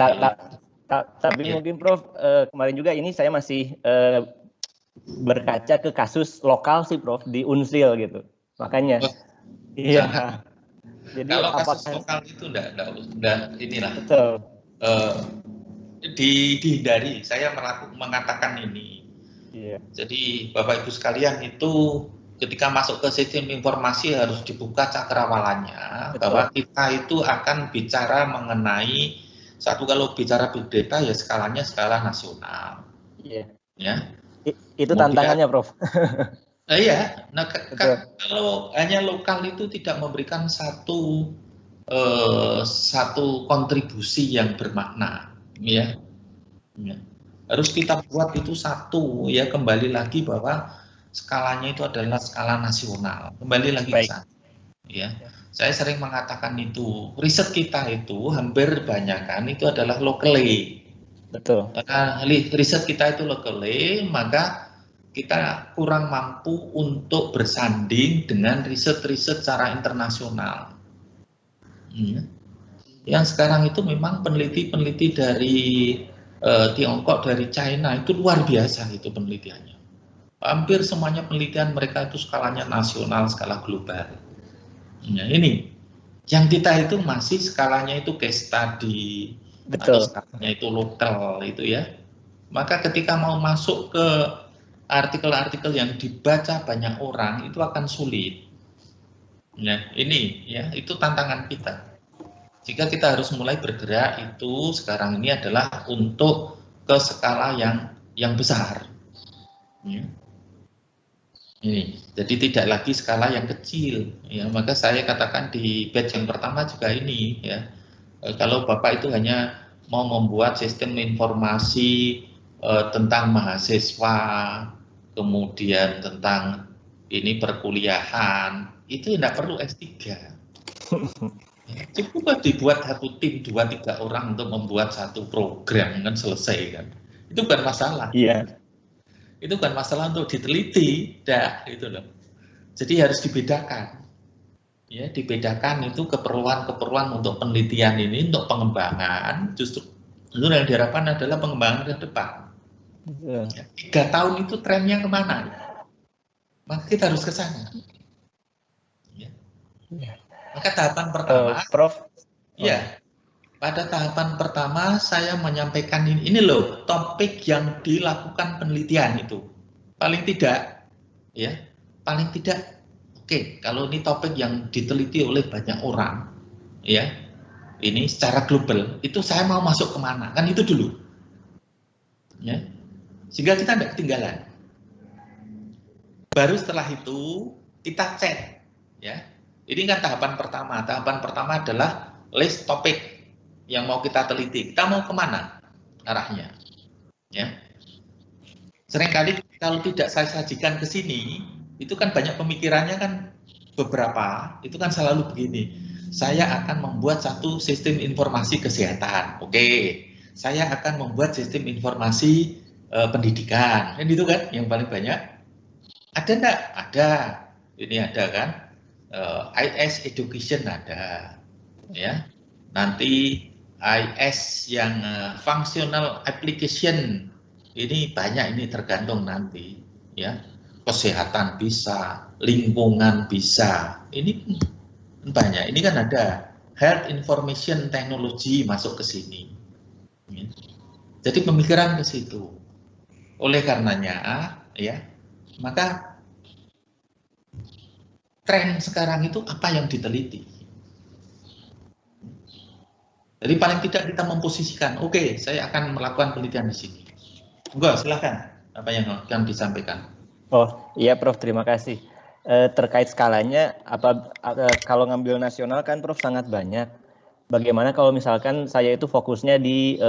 Tapi mungkin Prof, kemarin juga ini saya masih berkaca ke kasus lokal sih, Prof, di Unsil gitu. Makanya iya. Jadi kalau kasus lokal itu enggak inilah. Betul. Dihindari. Saya mengatakan ini. Iya. Jadi Bapak Ibu sekalian itu ketika masuk ke sistem informasi harus dibuka cakrawalannya. Betul. Bahwa kita itu akan bicara mengenai kalau bicara big data ya skalanya skala nasional. Iya. Ya. Itu tantangannya, Prof. Iya, nah kalau hanya lokal itu tidak memberikan satu kontribusi yang bermakna, ya. Harus kita buat itu satu, ya, kembali lagi bahwa skalanya itu adalah skala nasional, kembali lagi ke sana, ya. Saya sering mengatakan itu riset kita itu hampir kebanyakan itu adalah locally. Betul. Karena riset kita itu locally, maka kita kurang mampu untuk bersanding dengan riset-riset secara internasional. Yang sekarang itu memang peneliti-peneliti dari Tiongkok, dari China itu luar biasa itu penelitiannya. Hampir semuanya penelitian mereka itu skalanya nasional, skala global. Nah, ini yang kita itu masih skalanya itu case study, atau skalanya itu lokal itu, ya. Maka ketika mau masuk ke artikel-artikel yang dibaca banyak orang itu akan sulit. Nah, ini, ya, itu tantangan kita. Jika kita harus mulai bergerak itu sekarang ini adalah untuk ke skala yang besar. Ya. Ini, jadi tidak lagi skala yang kecil. Ya, maka saya katakan di batch yang pertama juga ini, ya. Kalau Bapak itu hanya mau membuat sistem informasi tentang mahasiswa, kemudian tentang ini perkuliahan, itu tidak perlu S3. Cukup dibuat satu tim 2-3 orang untuk membuat satu program, kan selesai, kan. Itu bukan masalah. Iya. Itu bukan masalah untuk diteliti, dah, itu loh. Jadi harus dibedakan. Ya, dibedakan itu keperluan-keperluan untuk penelitian ini, untuk pengembangan, justru itu yang diharapkan adalah pengembangan ke depan. Ya, 3 tahun itu trennya kemana? Maka kita harus ke sana. Ya. Maka tahapan pertama, Prof. Ya, pada tahapan pertama saya menyampaikan ini loh, topik yang dilakukan penelitian itu. Paling tidak, ya, paling tidak, oke, kalau ini topik yang diteliti oleh banyak orang, ya, ini secara global, itu saya mau masuk kemana, kan itu dulu. Ya, sehingga kita tidak ketinggalan. Baru setelah itu kita cek, ya. Ini kan tahapan pertama. Tahapan pertama adalah list topik yang mau kita teliti. Kita mau kemana arahnya? Ya. Seringkali kalau tidak saya sajikan ke sini, itu kan banyak pemikirannya kan beberapa, itu kan selalu begini. Saya akan membuat satu sistem informasi kesehatan. Oke. Saya akan membuat sistem informasi pendidikan. Kan itu kan yang paling banyak. Ada enggak? Ada. Ini ada kan? IS education ada, ya. Nanti IS yang functional application ini banyak, ini tergantung nanti, ya. Kesehatan bisa, lingkungan bisa, ini banyak. Ini kan ada health information technology masuk ke sini, ya. Jadi pemikiran ke situ. Oleh karenanya, ya, maka tren sekarang itu apa yang diteliti. Jadi paling tidak kita memposisikan, oke, saya akan melakukan penelitian di sini. Enggak, silakan. Apa yang akan disampaikan? Oh iya Prof, terima kasih. Terkait skalanya, kalau ngambil nasional kan Prof sangat banyak. Bagaimana kalau misalkan saya itu fokusnya di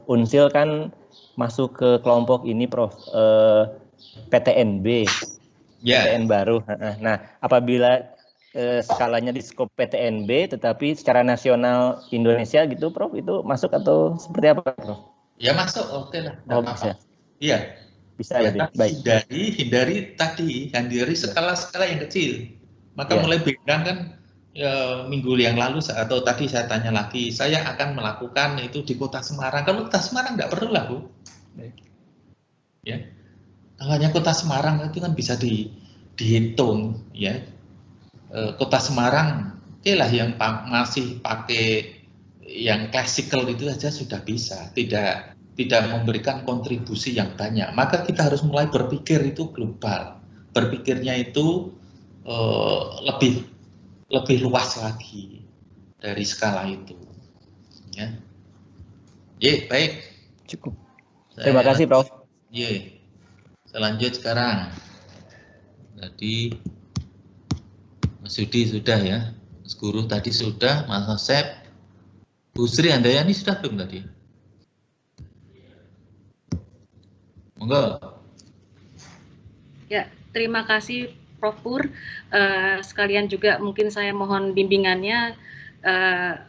Unsil kan masuk ke kelompok ini Prof, PTNB. PTN baru. Nah, apabila skalanya di skop PTNB, tetapi secara nasional Indonesia gitu, Prof, itu masuk atau seperti apa, Prof? Ya masuk, oke lah. Oh, bisa. Iya. Bisa ya, baik. Hindari skala-skala yang kecil. Maka mulai bidang kan minggu yang lalu atau tadi saya tanya lagi, saya akan melakukan itu di Kota Semarang. Kalau Kota Semarang nggak perlu lah, Bu. Ya. Hanya Kota Semarang itu kan bisa dihitung, ya. Kota Semarang, oke lah yang masih pakai yang klasikal itu saja sudah bisa, tidak memberikan kontribusi yang banyak. Maka kita harus mulai berpikir itu global, berpikirnya itu lebih luas lagi dari skala itu. Ya, baik. Cukup. Terima kasih, Prof. Saya lanjut sekarang. Tadi Mas Yudi sudah ya, Mas Guru tadi sudah, Mas Asep, Bu Sri Handayani sudah belum tadi? Monggo. Ya, terima kasih Prof. Pur. Sekalian juga mungkin saya mohon bimbingannya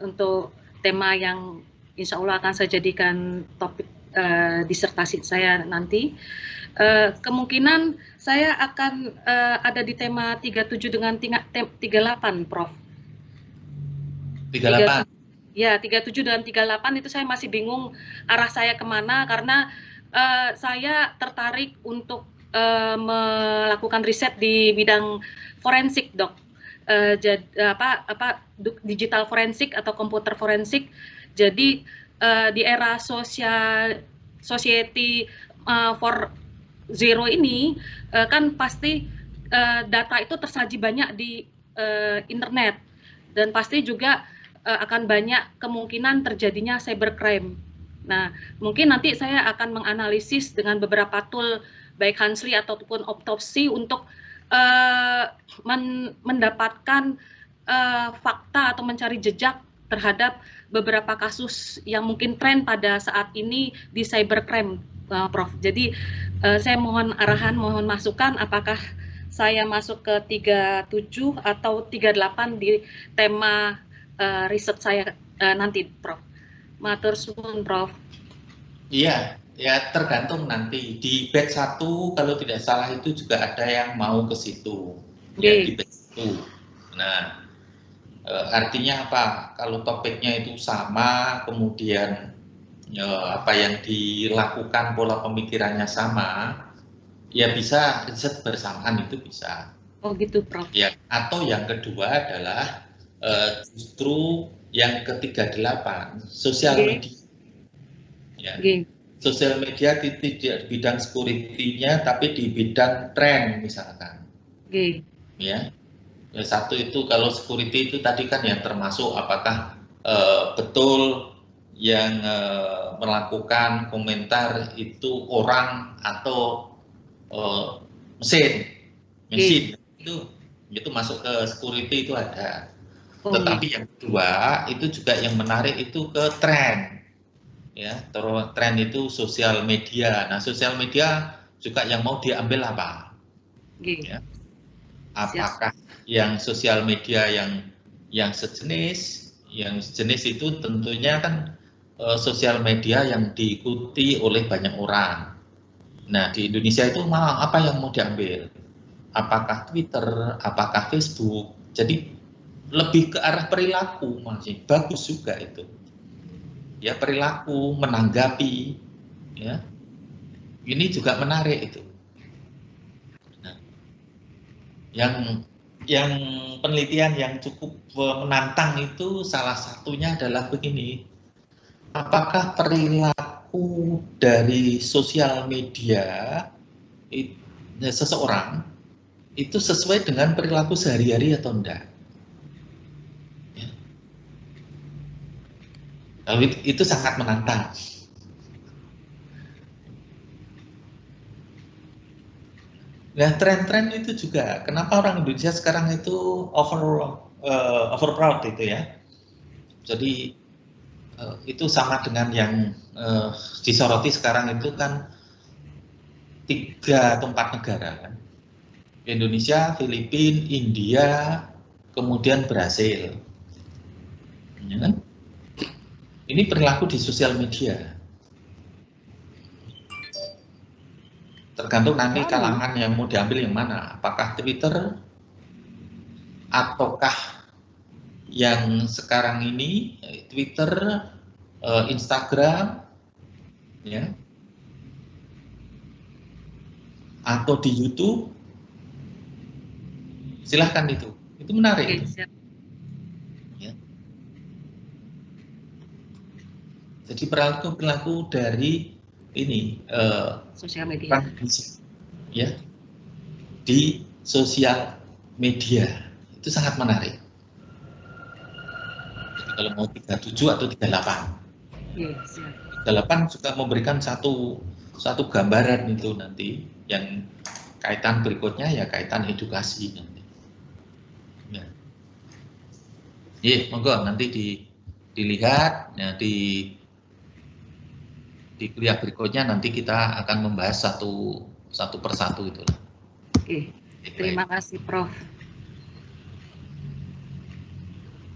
untuk tema yang insya Allah akan saya jadikan topik disertasi saya nanti. Kemungkinan saya akan ada di tema 37 dengan 38, Prof. 38. Ya, 37 dan 38 itu saya masih bingung arah saya kemana, karena saya tertarik untuk melakukan riset di bidang forensik, Dok. Digital forensik atau komputer forensik. Jadi di era society 4.0 ini kan pasti data itu tersaji banyak di internet, dan pasti juga akan banyak kemungkinan terjadinya cybercrime. Nah, mungkin nanti saya akan menganalisis dengan beberapa tool baik Hansli ataupun Autopsy untuk mendapatkan fakta atau mencari jejak terhadap beberapa kasus yang mungkin tren pada saat ini di cybercrime, Prof. Jadi saya mohon arahan, mohon masukan apakah saya masuk ke 37 atau 38 di tema riset saya nanti, Prof. Matur suwun, Prof. Iya, ya tergantung nanti di batch 1 kalau tidak salah itu juga ada yang mau ke situ. Ya, di batch 1. Nah, artinya apa? Kalau topiknya itu sama, kemudian apa yang dilakukan pola pemikirannya sama, ya bisa riset bersamaan, itu bisa. Oh gitu, Prof. Ya, atau yang kedua adalah justru yang ke-38, sosial media. Ya. Sosial media tidak di bidang security-nya, tapi di bidang tren misalkan. Ya. Ya, satu itu kalau security itu tadi kan yang termasuk apakah betul yang melakukan komentar itu orang atau mesin itu masuk ke security, itu ada. Tetapi yang kedua itu juga yang menarik itu ke tren, ya. Tren itu sosial media. Nah, sosial media juga yang mau diambil apa? Ya. Apakah yang sosial media yang sejenis itu tentunya kan sosial media yang diikuti oleh banyak orang. Nah, di Indonesia itu malah apa yang mau diambil? Apakah Twitter, apakah Facebook? Jadi lebih ke arah perilaku, masih bagus juga itu. Ya, perilaku menanggapi, ya. Ini juga menarik itu. Nah, yang penelitian yang cukup menantang itu salah satunya adalah begini. Apakah perilaku dari sosial media seseorang itu sesuai dengan perilaku sehari-hari atau enggak? Ya. Itu sangat menantang. Nah, tren-tren itu juga, kenapa orang Indonesia sekarang itu over proud itu ya. Jadi itu sama dengan yang disoroti sekarang itu kan 3 atau 4 negara kan. Indonesia, Filipina, India, kemudian Brasil. Ya kan? Ini perilaku di sosial media. Tergantung nanti kalangan yang mau diambil yang mana, apakah Twitter ataukah yang sekarang ini Twitter, Instagram, ya, atau di YouTube. Silahkan itu menarik. Ya. Jadi perilaku dari ini sosial media, ya, di sosial media itu sangat menarik. Jadi kalau mau 37 atau 38, 38 juga memberikan satu gambaran itu nanti yang kaitan berikutnya ya kaitan edukasi nanti. Ya. Monggo nanti dilihat ya, di kuliah berikutnya nanti kita akan membahas satu persatu itu. Oke, terima kasih Prof.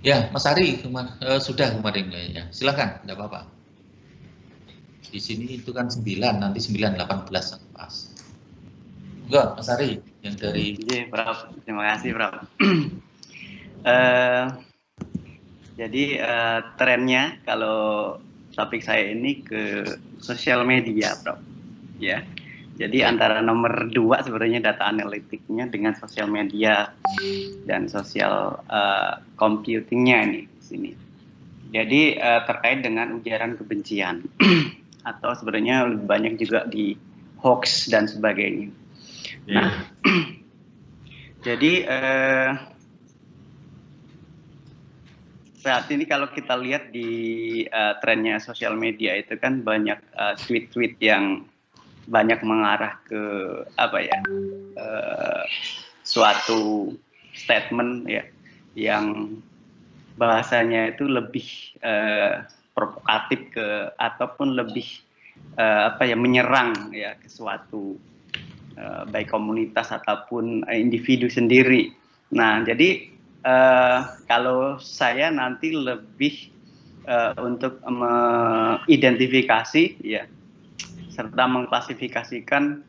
Ya, Mas Ari sudah kemarin ya. Silakan, tidak apa-apa. Di sini itu kan 9, nanti 9, 18 pas. Enggak, Mas Ari yang dari. Iya, Prof. Terima kasih, Prof. Jadi trennya kalau topik saya ini ke sosial media, Prof. Ya. Jadi antara nomor 2 sebenarnya data analitiknya dengan sosial media dan sosial computingnya ini di sini. Jadi terkait dengan ujaran kebencian atau sebenarnya lebih banyak juga di hoax dan sebagainya. Nah, jadi saat ini kalau kita lihat di trennya sosial media itu kan banyak tweet-tweet yang banyak mengarah ke suatu statement ya yang bahasanya itu lebih provokatif ataupun lebih menyerang ya ke suatu baik komunitas ataupun individu sendiri. Nah, jadi kalau saya nanti lebih untuk mengidentifikasi ya serta mengklasifikasikan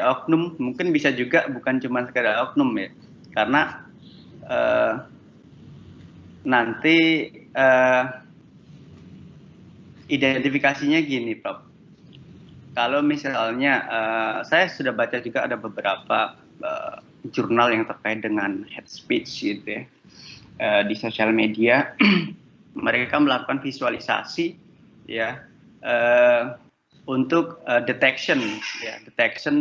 oknum, mungkin bisa juga bukan cuma sekedar oknum ya, karena nanti identifikasinya gini, Prof. Kalau misalnya saya sudah baca juga ada beberapa jurnal yang terkait dengan hate speech gitu ya di sosial media, mereka melakukan visualisasi ya. Untuk detection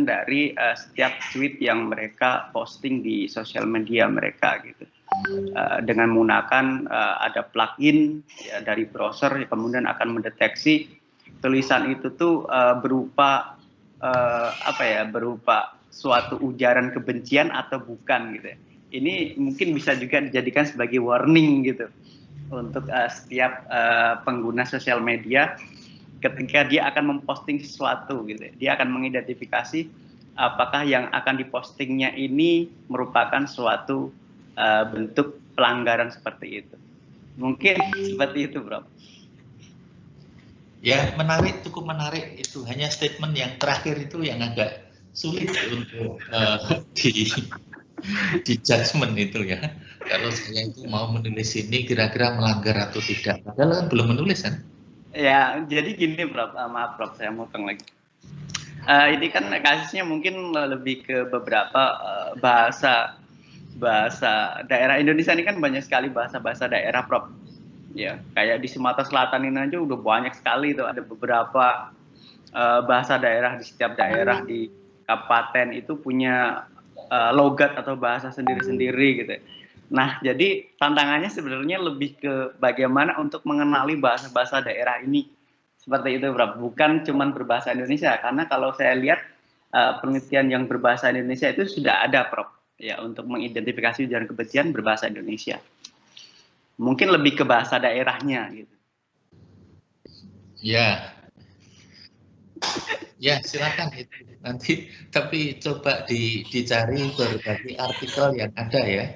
dari setiap tweet yang mereka posting di sosial media mereka gitu dengan menggunakan ada plugin ya, dari browser yang kemudian akan mendeteksi tulisan itu tuh berupa berupa suatu ujaran kebencian atau bukan gitu. Ini mungkin bisa juga dijadikan sebagai warning gitu untuk setiap pengguna sosial media. Ketika dia akan memposting sesuatu gitu, dia akan mengidentifikasi apakah yang akan dipostingnya ini merupakan suatu bentuk pelanggaran seperti itu. Mungkin seperti itu, Bro. Ya, menarik, cukup menarik itu. Hanya statement yang terakhir itu yang agak sulit untuk di judgement itu ya. Kalau saya itu mau menulis ini kira-kira melanggar atau tidak. Padahal kan belum menulis kan. Ya, jadi gini, Prof. Maaf, Prof. Saya motong lagi. Ini kan kasusnya mungkin lebih ke beberapa bahasa daerah Indonesia ini kan banyak sekali bahasa daerah, Prof. Ya, kayak di Sumatera Selatan ini aja udah banyak sekali tuh, ada beberapa bahasa daerah di setiap daerah di kabupaten itu punya logat atau bahasa sendiri-sendiri gitu. Nah, jadi tantangannya sebenarnya lebih ke bagaimana untuk mengenali bahasa-bahasa daerah ini. Seperti itu, Prof. Bukan cuma berbahasa Indonesia, karena kalau saya lihat penelitian yang berbahasa Indonesia itu sudah ada, Prof. Ya, untuk mengidentifikasi ujaran kebencian berbahasa Indonesia. Mungkin lebih ke bahasa daerahnya, gitu. Ya. Ya, silakan itu. Nanti, tapi coba dicari berbagai artikel yang ada ya.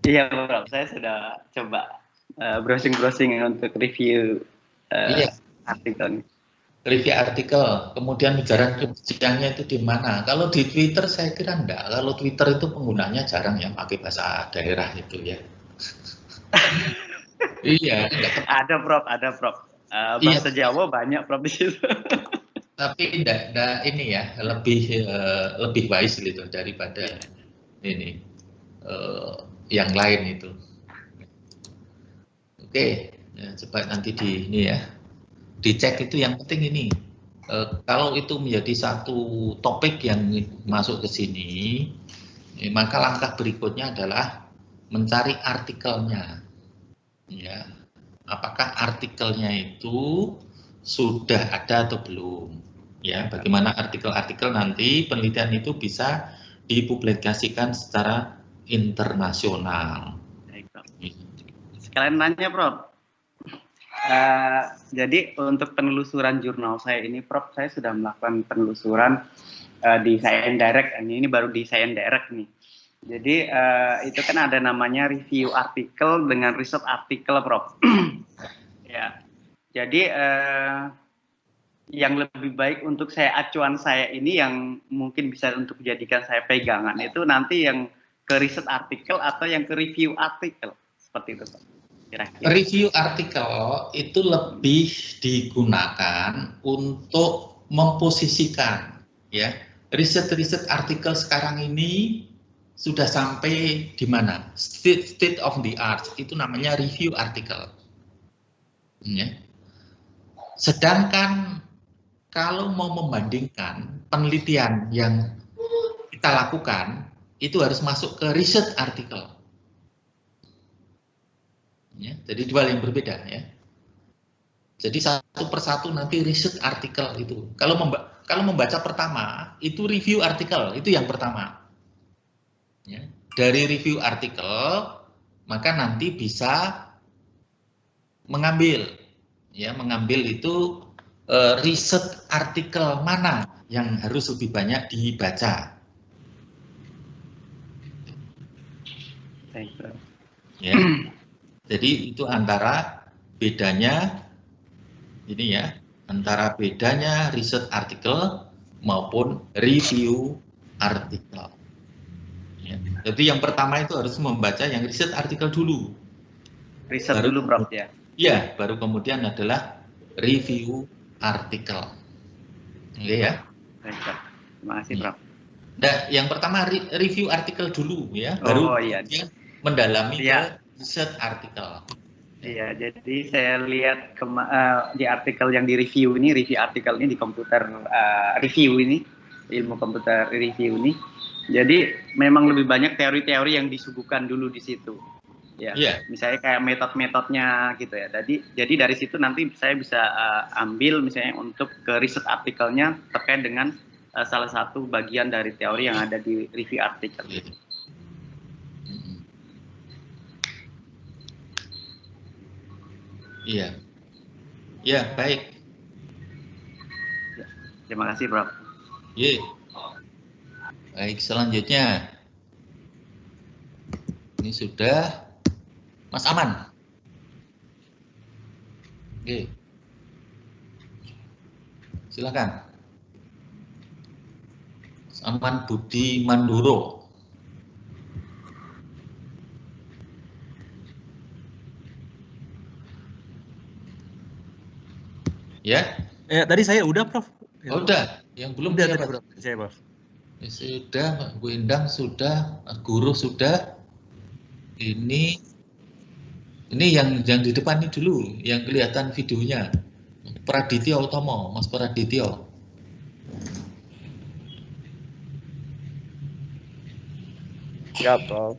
Iya, Prof. Saya sudah coba browsing-browsing untuk review artikel. Review artikel, kemudian ujaran kebenciannya itu di mana? Kalau di Twitter saya kira enggak. Kalau Twitter itu penggunanya jarang yang pakai bahasa daerah itu ya. Iya, enggak. Ada, Prof. Bahasa Jawa banyak, Prof, di situ. Tapi enggak ini ya, lebih wise gitu daripada ini. Yang lain itu. Oke, ya, coba nanti dicek itu yang penting ini. Kalau itu menjadi satu topik yang masuk ke sini, maka langkah berikutnya adalah mencari artikelnya. Ya, apakah artikelnya itu sudah ada atau belum? Ya, bagaimana artikel-artikel nanti penelitian itu bisa dipublikasikan secara internasional. Sekalian nanya, Prof. Jadi untuk penelusuran jurnal saya ini, Prof, saya sudah melakukan penelusuran di Science Direct. Ini baru di Science Direct nih. Jadi itu kan ada namanya review artikel dengan research artikel, Prof. Ya. Jadi yang lebih baik untuk acuan saya ini yang mungkin bisa untuk dijadikan saya pegangan itu nanti yang ke research artikel atau yang ke review artikel seperti itu, Pak. Kira-kira. Review artikel itu lebih digunakan untuk memposisikan, ya. Riset-riset artikel sekarang ini sudah sampai di mana? State of the art itu namanya review artikel. Ya. Sedangkan kalau mau membandingkan penelitian yang kita lakukan itu harus masuk ke research artikel. Ya, jadi dua yang berbeda ya. Jadi satu persatu nanti research artikel itu. Kalau membaca pertama itu review artikel itu yang pertama. Ya, dari review artikel maka nanti bisa mengambil itu research artikel mana yang harus lebih banyak dibaca. Ya. Jadi itu antara bedanya ini ya, antara bedanya research artikel maupun review artikel. Ya. Jadi yang pertama itu harus membaca yang research artikel dulu. Riset dulu, Prof, ya. Iya, baru kemudian adalah review artikel. Oke ya. Baik, Prof. Terima kasih, Prof. Nah, yang pertama review artikel dulu ya, baru iya. Mendalami ya. ke research artikel. Iya, jadi saya lihat di artikel yang di review ini, review artikel ini di komputer review ini, ilmu komputer review ini. Jadi memang lebih banyak teori-teori yang disuguhkan dulu di situ. Ya, misalnya kayak metode-metodenya gitu ya. Jadi dari situ nanti saya bisa ambil misalnya untuk ke riset artikelnya terkait dengan salah satu bagian dari teori yang ada di review artikel. Iya. Ya, baik. Ya, terima kasih, Prof. Iya. Baik, selanjutnya. Ini sudah Mas Aman. Oke. Silakan. Mas Aman Budi Manduro. Ya. Tadi saya udah, Prof. Oh, udah. Yang belum udah, siapa? Prof. Saya, Prof. Ya, sudah, Pak Bu Endang sudah, Pak Guru sudah. Ini yang di depan ini dulu, yang kelihatan videonya. Pradityo Utomo, Mas Pradityo. Siap, Prof.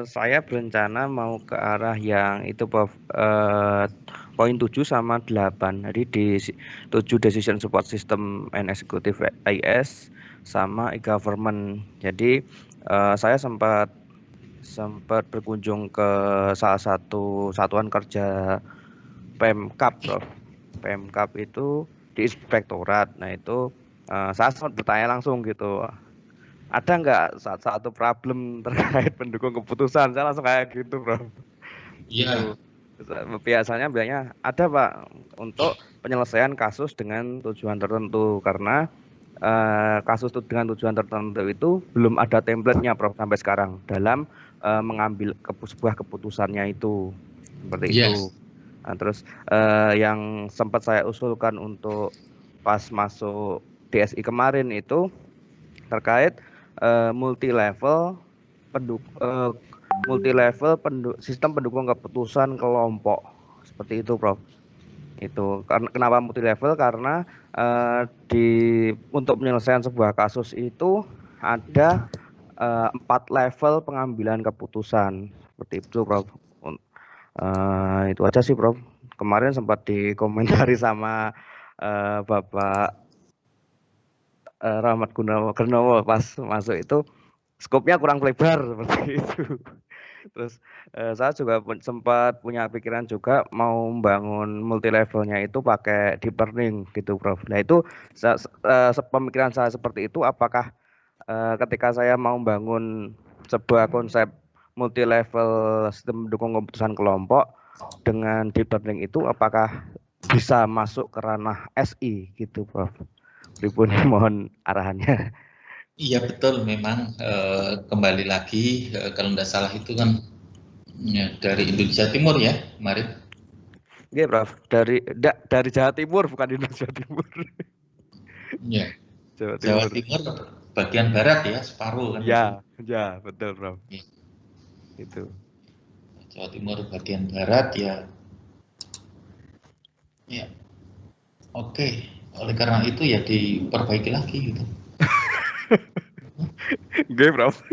Saya berencana mau ke arah yang itu, Prof. Poin 7 sama 8. Jadi di 7 Decision Support System and Executive IS sama e-government. Jadi saya sempat berkunjung ke salah satu satuan kerja Pemkap, Prof. Pemkap itu di inspektorat. Nah itu saya sempat bertanya langsung gitu. Ada nggak satu problem terkait pendukung keputusan? Saya langsung kayak gitu, Prof. Iya. Biasanya bilangnya ada, Pak, untuk penyelesaian kasus dengan tujuan tertentu, karena kasus dengan tujuan tertentu itu belum ada template-nya, Prof, sampai sekarang dalam mengambil sebuah keputusannya itu seperti itu. Nah, terus yang sempat saya usulkan untuk pas masuk DSI kemarin itu terkait sistem pendukung keputusan kelompok seperti itu, Prof. Itu kenapa multi level, karena untuk penyelesaian sebuah kasus itu ada 4 level pengambilan keputusan seperti itu, Prof. Itu aja sih, Prof. kemarin sempat dikomentari sama Bapak Rahmat Gunawan pas masuk itu skopnya kurang lebar seperti itu. Terus saya juga sempat punya pikiran juga mau membangun multi levelnya itu pakai deep learning gitu, Prof. Nah itu pemikiran saya seperti itu, apakah ketika saya mau membangun sebuah konsep multi level sistem mendukung keputusan kelompok dengan deep learning itu, apakah bisa masuk ke ranah SI gitu, Prof? Pripun mohon arahannya. Iya betul, memang kembali lagi kalau tidak salah itu kan ya, dari Indonesia Timur ya kemarin. Iya, Prof. Dari Jawa Timur, bukan Indonesia Timur. Ya. Jawa Timur bagian barat ya, separuh kan. Ya, betul, Prof. Ya. Itu. Jawa Timur bagian barat ya. Ya. Oke, oleh karena itu ya diperbaiki lagi gitu. Oke, Prof.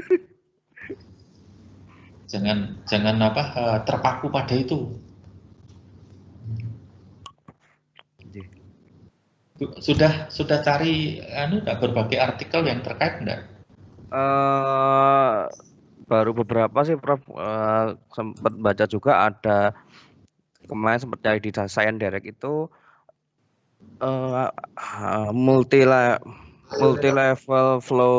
Jangan terpaku pada itu. Sudah cari berbagai artikel yang terkait enggak? Baru beberapa sih, Prof. Sempat baca juga, ada kemarin sempat cari di Science Direct itu multi level flow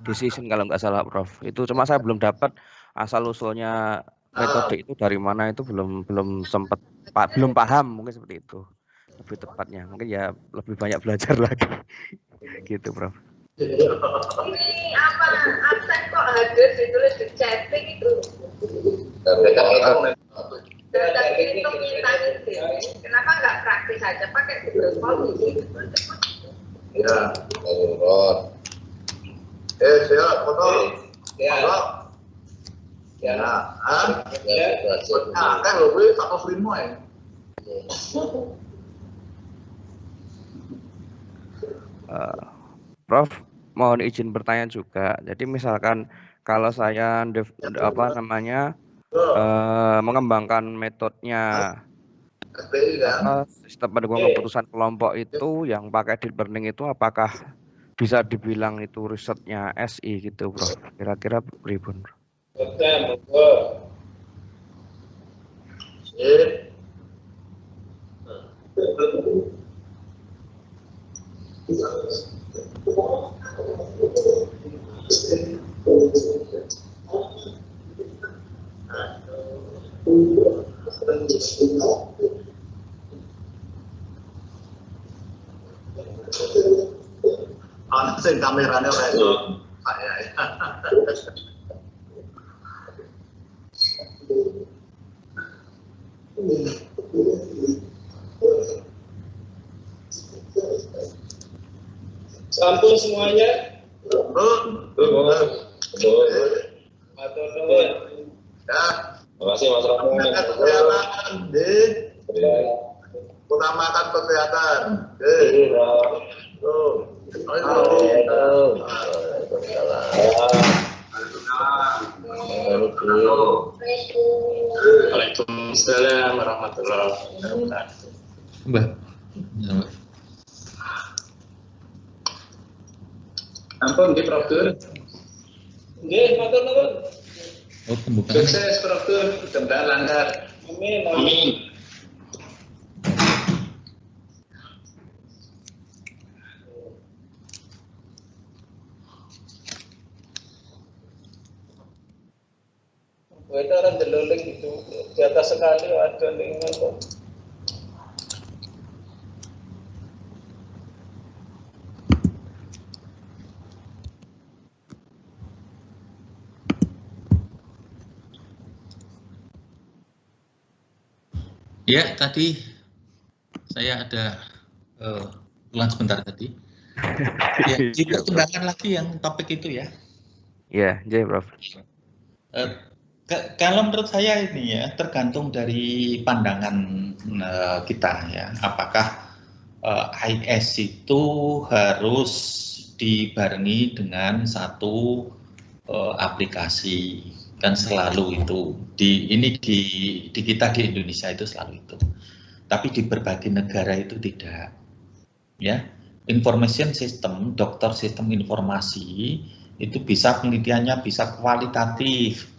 decision kalau nggak salah, Prof. Itu cuma saya belum dapat asal usulnya metode itu dari mana, itu belum sempat belum paham, mungkin seperti itu lebih tepatnya. Mungkin ya lebih banyak belajar lagi gitu, Prof. Ini apa absen kok hadir ditulis di chatting itu? Data hitung minta kenapa nggak praktis aja pakai Google Form gitu? Ya, urut. Siap, foto. Ya. Ya. Kan lo gue 105 ya. Prof, mohon izin bertanya juga. Jadi misalkan kalau saya mengembangkan metodenya sistem pendukung keputusan kelompok itu yang pakai deep learning itu, apakah bisa dibilang itu risetnya SI gitu, Bro? Kira-kira pripun, Bro? Sing kameranya ora iso saya ya. Sampun semuanya. Matur nuwun. Ya. Terima kasih Mas Romo. Kesehatan, utamakan kesehatan. Waalaikumsalam warahmatullahi wabarakatuh. Mbak. Ampun, nggih Prof. Nggih, matur nuwun. Oh, pembukaan. Sukses Prof. Mudah-mudahan lancar. Amin. Amin. Itu orang deloling itu di atas sekali ada lingkungan kok. Ya, tadi saya ada ulang sebentar tadi. Ya, dipertimbangkan lagi yang topik itu ya. Iya, yeah, Prof. Kalau menurut saya ini ya tergantung dari pandangan kita ya. Apakah IS itu harus dibarengi dengan satu aplikasi Kan selalu itu. Di kita di Indonesia itu selalu itu. Tapi di berbagai negara itu tidak. Ya, information system, dokter sistem informasi itu bisa penelitiannya bisa kualitatif,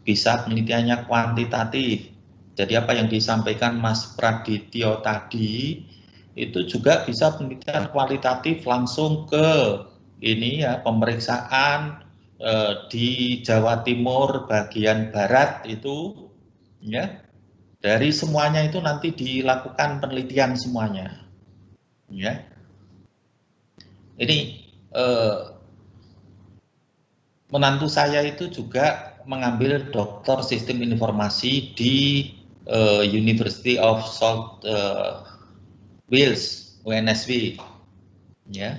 bisa penelitiannya kuantitatif. Jadi apa yang disampaikan Mas Pradityo tadi itu juga bisa penelitian kualitatif langsung ke ini ya, pemeriksaan di Jawa Timur bagian barat itu ya, dari semuanya itu nanti dilakukan penelitian semuanya ya. Ini menantu saya itu juga mengambil doktor sistem informasi di University of South Wales, UNSW, ya.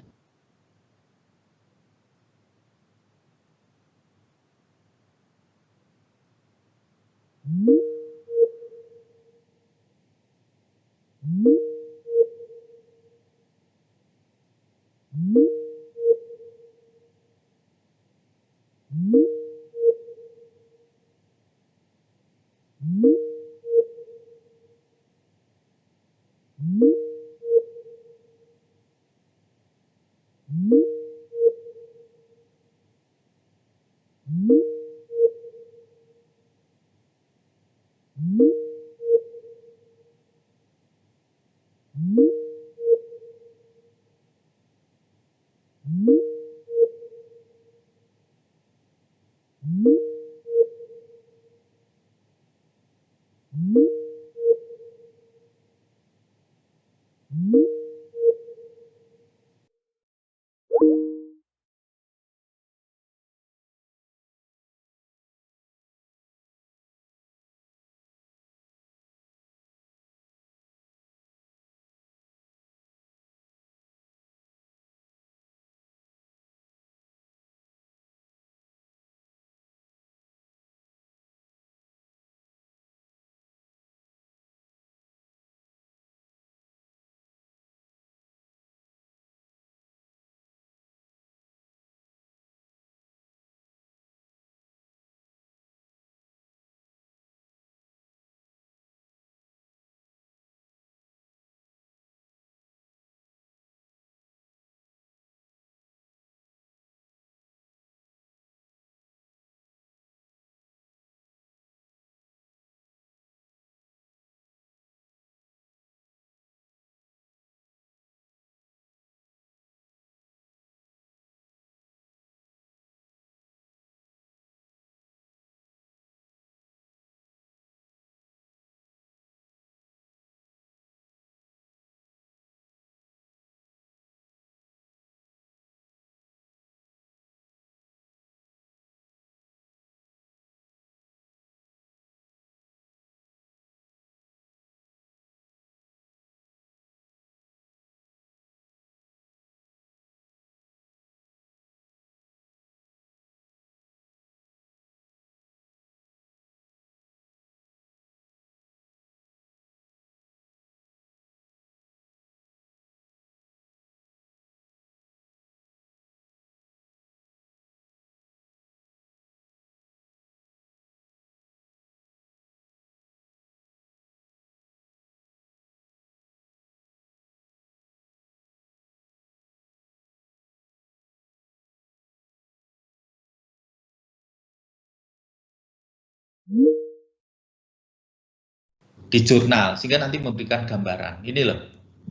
Di jurnal, sehingga nanti memberikan gambaran. Ini loh,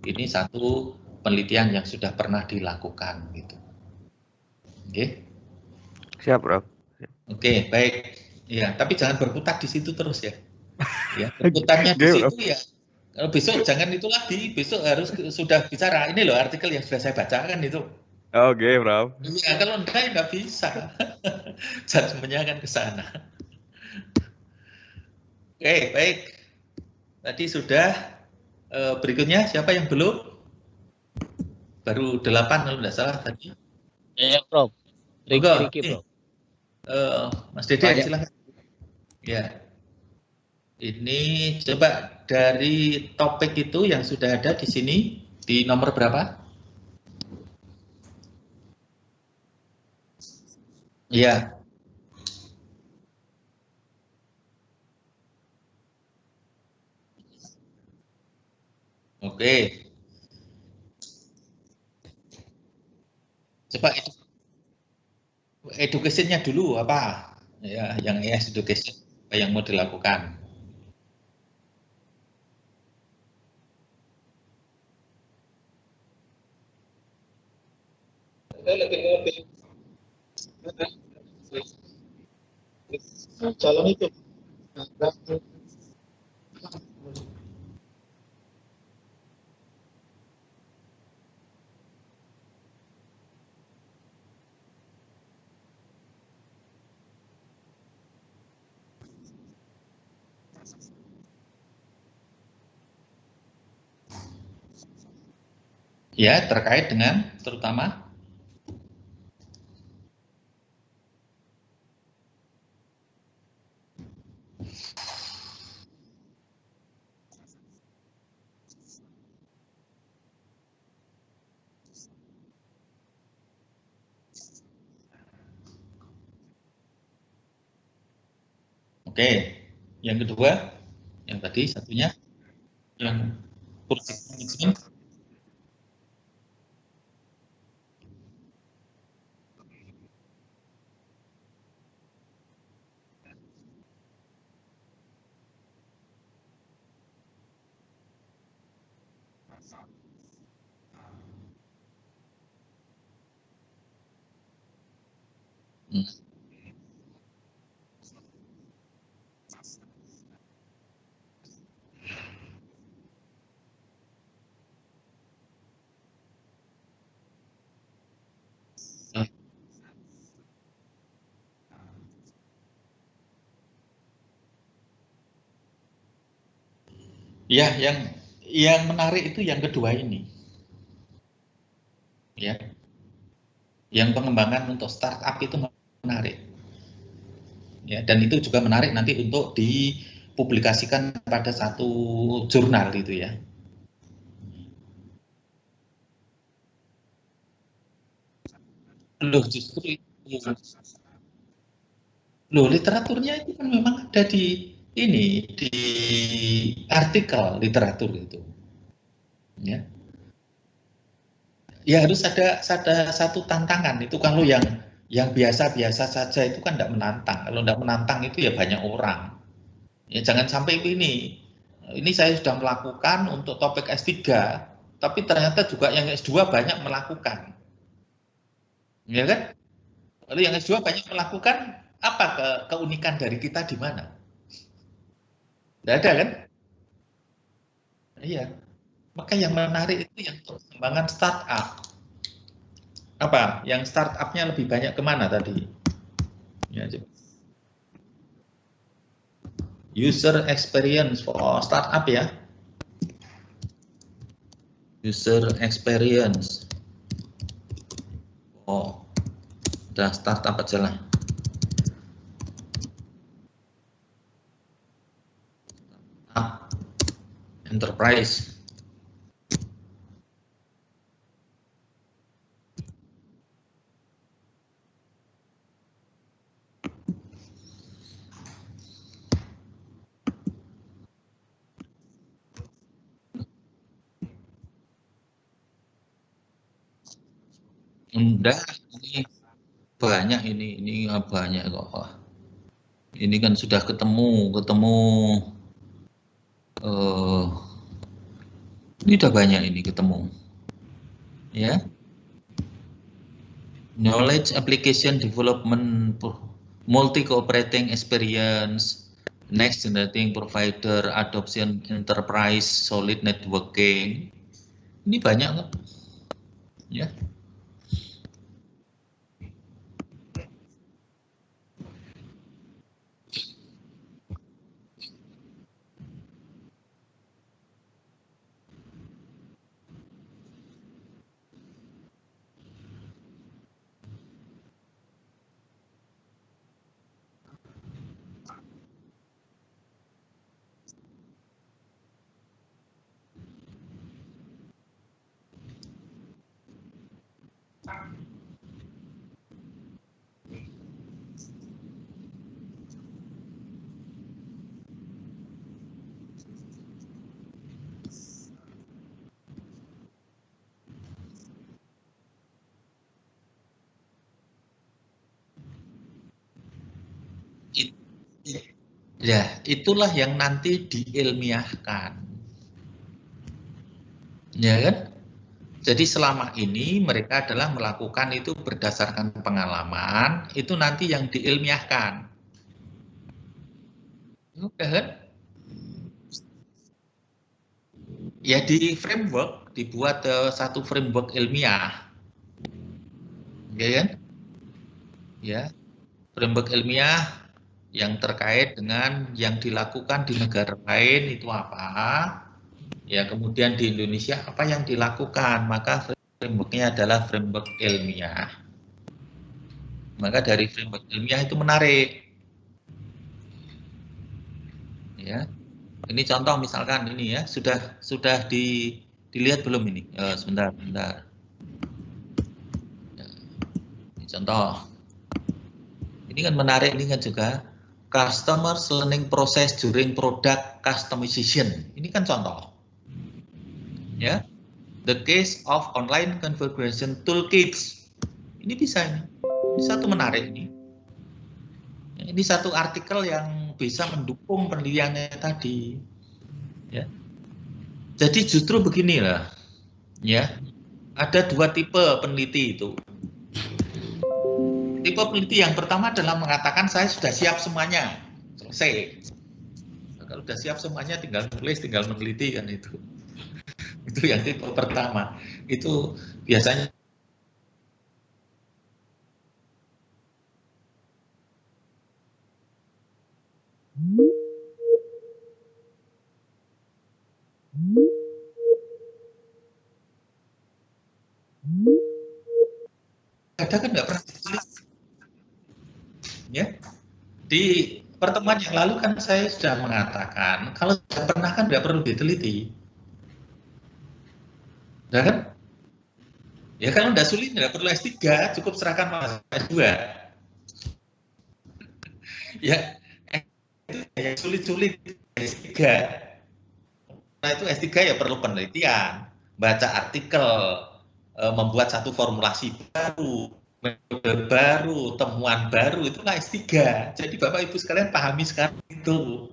ini satu penelitian yang sudah pernah dilakukan gitu. Oke. Siap, Prof. Oke, baik. Ya, tapi jangan berkutat di situ terus ya. Ya, berkutatnya di situ ya. Kalau besok jangan itu lagi, besok harus sudah bicara. Ini loh artikel yang sudah saya bacakan itu. Oke, Prof. Iya, kalau enggak ya nggak bisa. Judgement-nya akan ke sana. Oke, baik. Tadi sudah. Berikutnya siapa yang belum? Baru 8 kalau tidak salah tadi. Ya, Prof. Riki, Prof. Mas Dede, silakan. Ya. Ini coba dari topik itu yang sudah ada di sini, di nomor berapa? Ya. Oke. Coba education-nya dulu apa? Ya, yang ES education apa yang mau dilakukan? Jalan itu. Ya, terkait dengan terutama oke. Yang kedua, yang tadi satunya yang project management. Ya, yang menarik itu yang kedua ini. Ya. Yang pengembangan untuk startup itu menarik. Ya, dan itu juga menarik nanti untuk dipublikasikan pada satu jurnal itu ya. Loh, justru itu. Loh, literaturnya itu kan memang ada di ini, di artikel literatur itu. Ya. Ya harus ada satu tantangan itu kalau yang biasa-biasa saja itu kan tidak menantang. Kalau tidak menantang itu ya banyak orang. Ya jangan sampai ini saya sudah melakukan untuk topik S3, tapi ternyata juga yang S2 banyak melakukan. Ya kan? Lalu yang S2 banyak melakukan, apa keunikan dari kita di mana? Tidak ada kan? Iya. Maka yang menarik itu yang pengembangan startup. Apa? Yang startupnya lebih banyak kemana tadi? Ya, coba. User experience for startup ya. User experience. Oh, udah startup aja lah. Enterprise. Enggak, ini banyak ini banyak kok. Ini kan sudah ketemu ini udah banyak ini ketemu. Ya. Knowledge application development multi cooperating experience, next generating provider adoption enterprise solid networking. Ini banyak kok. Ya. Ya, itulah yang nanti diilmiahkan. Ya kan? Jadi selama ini mereka adalah melakukan itu berdasarkan pengalaman, itu nanti yang diilmiahkan. Udah kan? Ya di framework, dibuat satu framework ilmiah. Ya kan? Ya, framework ilmiah yang terkait dengan yang dilakukan di negara lain itu apa, ya kemudian di Indonesia apa yang dilakukan, maka frameworknya adalah framework ilmiah. Maka dari framework ilmiah itu menarik. Ya, ini contoh misalkan ini ya, sudah dilihat belum ini? Sebentar. Ya, ini contoh. Ini kan menarik, ini kan juga customers learning process during product customization. Ini kan contoh. Ya. The case of online configuration toolkits. Ini bisa ini. Ini satu menarik ini. Ini satu artikel yang bisa mendukung penelitiannya tadi. Ya. Jadi justru beginilah. Ya. Ada dua tipe peneliti itu. Tipe peneliti yang pertama adalah mengatakan saya sudah siap semuanya, selesai. Nah, kalau sudah siap semuanya tinggal nulis, tinggal meneliti kan itu. Itu yang tipe pertama. Itu biasanya ada kan nggak pernah ditulis. Ya, di pertemuan yang lalu kan saya sudah mengatakan kalau sudah pernah kan nggak perlu diteliti. Udah kan? Ya kalau nggak sulit nggak perlu S3, cukup serahkan Mas S2. Ya, yang sulit-sulit S3. Nah itu S3 ya perlu penelitian, baca artikel, membuat satu formulasi baru, metode baru, temuan baru, itulah S3. Jadi Bapak Ibu sekalian pahami sekarang itu.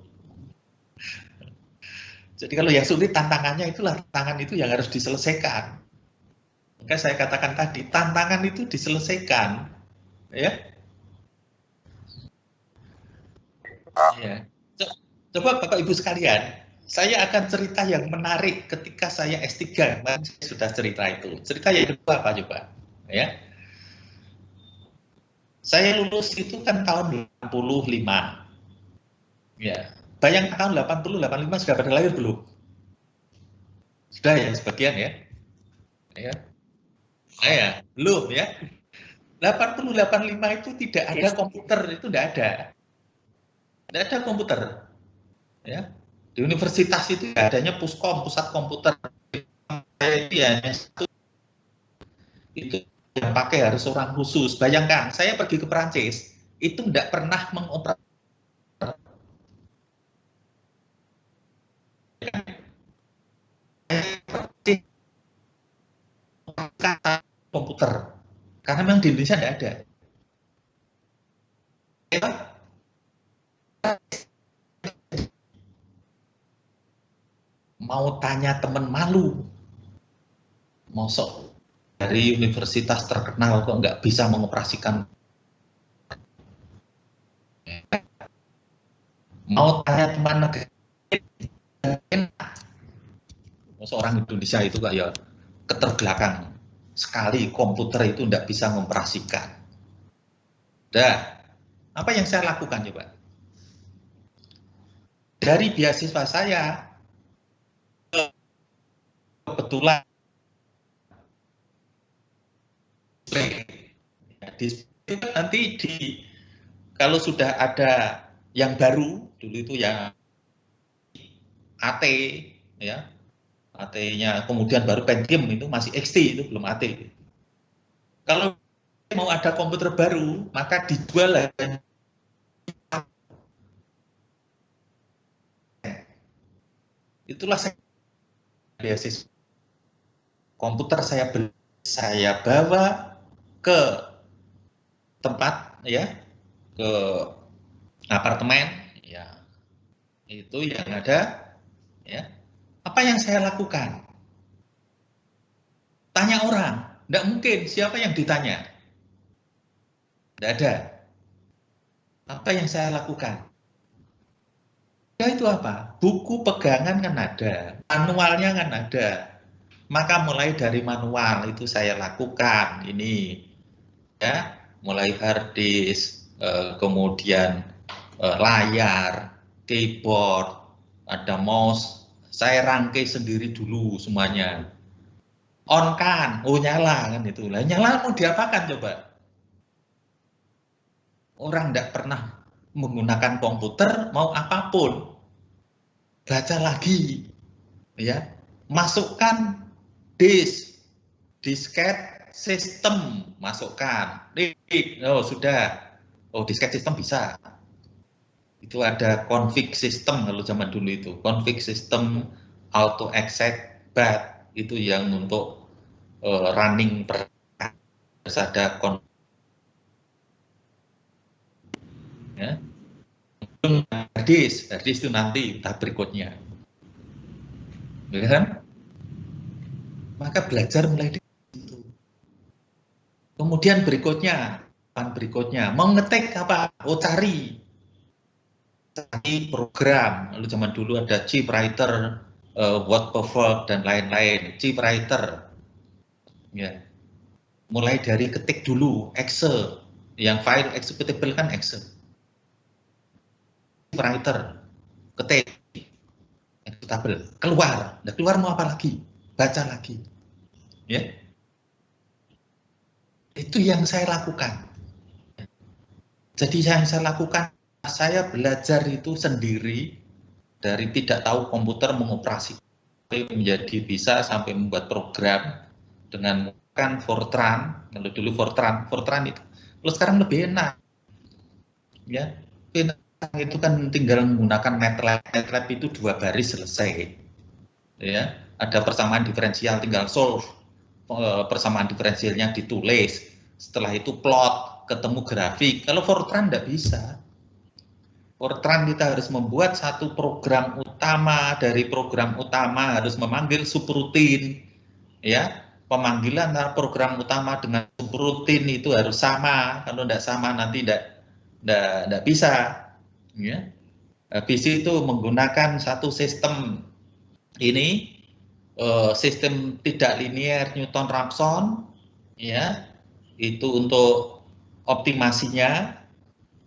Jadi kalau yang sulit tantangannya itulah tantangan itu yang harus diselesaikan. Maka saya katakan tadi, tantangan itu diselesaikan. Ya. Ya. Coba Bapak Ibu sekalian, saya akan cerita yang menarik ketika saya S3. Kemarin saya sudah cerita itu. Cerita yang kedua apa coba? Ya. Saya lulus itu kan tahun 85. Ya. Bayangkan tahun 80, 85 sudah pada lahir belum? Sudah ya sebagian ya. Ya. Saya belum ya. 80, 85 itu tidak ada komputer, itu tidak ada. Tidak ada komputer. Ya. Di universitas itu adanya Puskom, pusat komputer. Itu ya satu. Itu yang pakai harus orang khusus. Bayangkan, saya pergi ke Perancis, itu tidak pernah mengoperasikan komputer. Karena memang di Indonesia tidak ada. Mau tanya teman malu. Mosok dari universitas terkenal kok nggak bisa mengoperasikan. Mau tanya teman negara, orang Indonesia itu kayak keterbelakang sekali, komputer itu nggak bisa mengoperasikan. Dah, apa yang saya lakukan coba? Dari beasiswa saya, kebetulan nanti kalau sudah ada yang baru dulu itu ya AT ya, AT-nya kemudian baru Pentium itu masih XT, itu belum AT. Kalau mau ada komputer baru maka dijual itulah saya beasiswa komputer saya bawa ke tempat ya, ke apartemen Itu yang ada, ya. Apa yang saya lakukan? Tanya orang, tidak mungkin. Siapa yang ditanya? Tidak ada. Apa yang saya lakukan? Ya itu apa? Buku pegangan kan ada, manualnya kan ada. Maka mulai dari manual itu saya lakukan ini, ya, mulai hard disk, kemudian layar, keyboard, ada mouse, saya rangkai sendiri dulu semuanya. On kan, oh nyala kan itu. Lah nyala mau diapakan coba? Orang tidak pernah menggunakan komputer mau apapun, baca lagi, ya, masukkan disket sistem, masukkan, oh sudah, oh disket sistem bisa. Itu ada config system kalau zaman dulu itu, config system, auto exec, bat, itu yang untuk running harus ada ya. Harddisk itu nanti tahap berikutnya, ya kan? Maka belajar mulai dari situ. Kemudian berikutnya mengetik apa? Oh cari program. Lalu zaman dulu ada chip writer, word perfect dan lain-lain. Chip writer, ya. Mulai dari ketik dulu, Excel, yang file executable kan Excel. Writer, ketik, executable, keluar. Nah, keluar mau apa lagi? Baca lagi, ya. Itu yang saya lakukan. Jadi yang saya lakukan, saya belajar itu sendiri dari tidak tahu komputer mengoperasi menjadi bisa sampai membuat program dengan menggunakan Fortran. Kalau dulu Fortran itu, kalau sekarang lebih enak, ya. Itu kan tinggal menggunakan MATLAB itu 2 baris selesai, ya. Ada persamaan diferensial, tinggal solve persamaan diferensialnya ditulis, setelah itu plot, ketemu grafik. Kalau Fortran tidak bisa. Fortran kita harus membuat satu program utama, dari program utama harus memanggil subrutin, ya. Pemanggilan program utama dengan subrutin itu harus sama. Kalau tidak sama nanti tidak bisa. Ya. Habis itu menggunakan satu sistem ini, sistem tidak linear Newton-Raphson, ya, itu untuk optimasinya,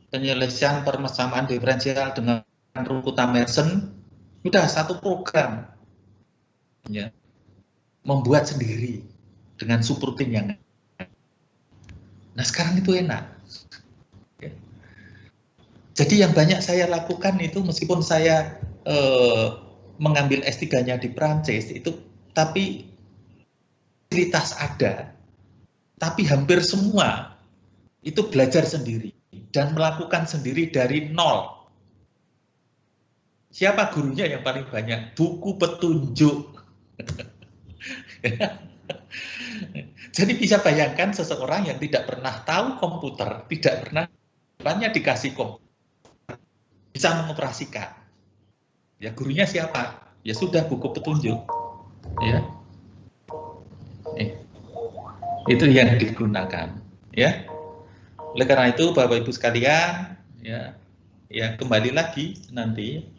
penyelesaian persamaan diferensial dengan Rukuta-Mersenne, sudah satu program, ya, membuat sendiri dengan subrutin yang. Nah sekarang itu enak. Jadi yang banyak saya lakukan itu, meskipun saya mengambil S3-nya di Prancis itu, tapi fasilitas ada, tapi hampir semua itu belajar sendiri dan melakukan sendiri dari nol. Siapa gurunya yang paling banyak? Buku petunjuk. Jadi bisa bayangkan seseorang yang tidak pernah tahu komputer, tidak pernah depannya dikasih komputer, bisa mengoperasikan. Ya gurunya siapa? Ya sudah, buku petunjuk. Ya. Itu yang digunakan, ya. Oleh karena itu Bapak Ibu sekalian, ya kembali lagi nanti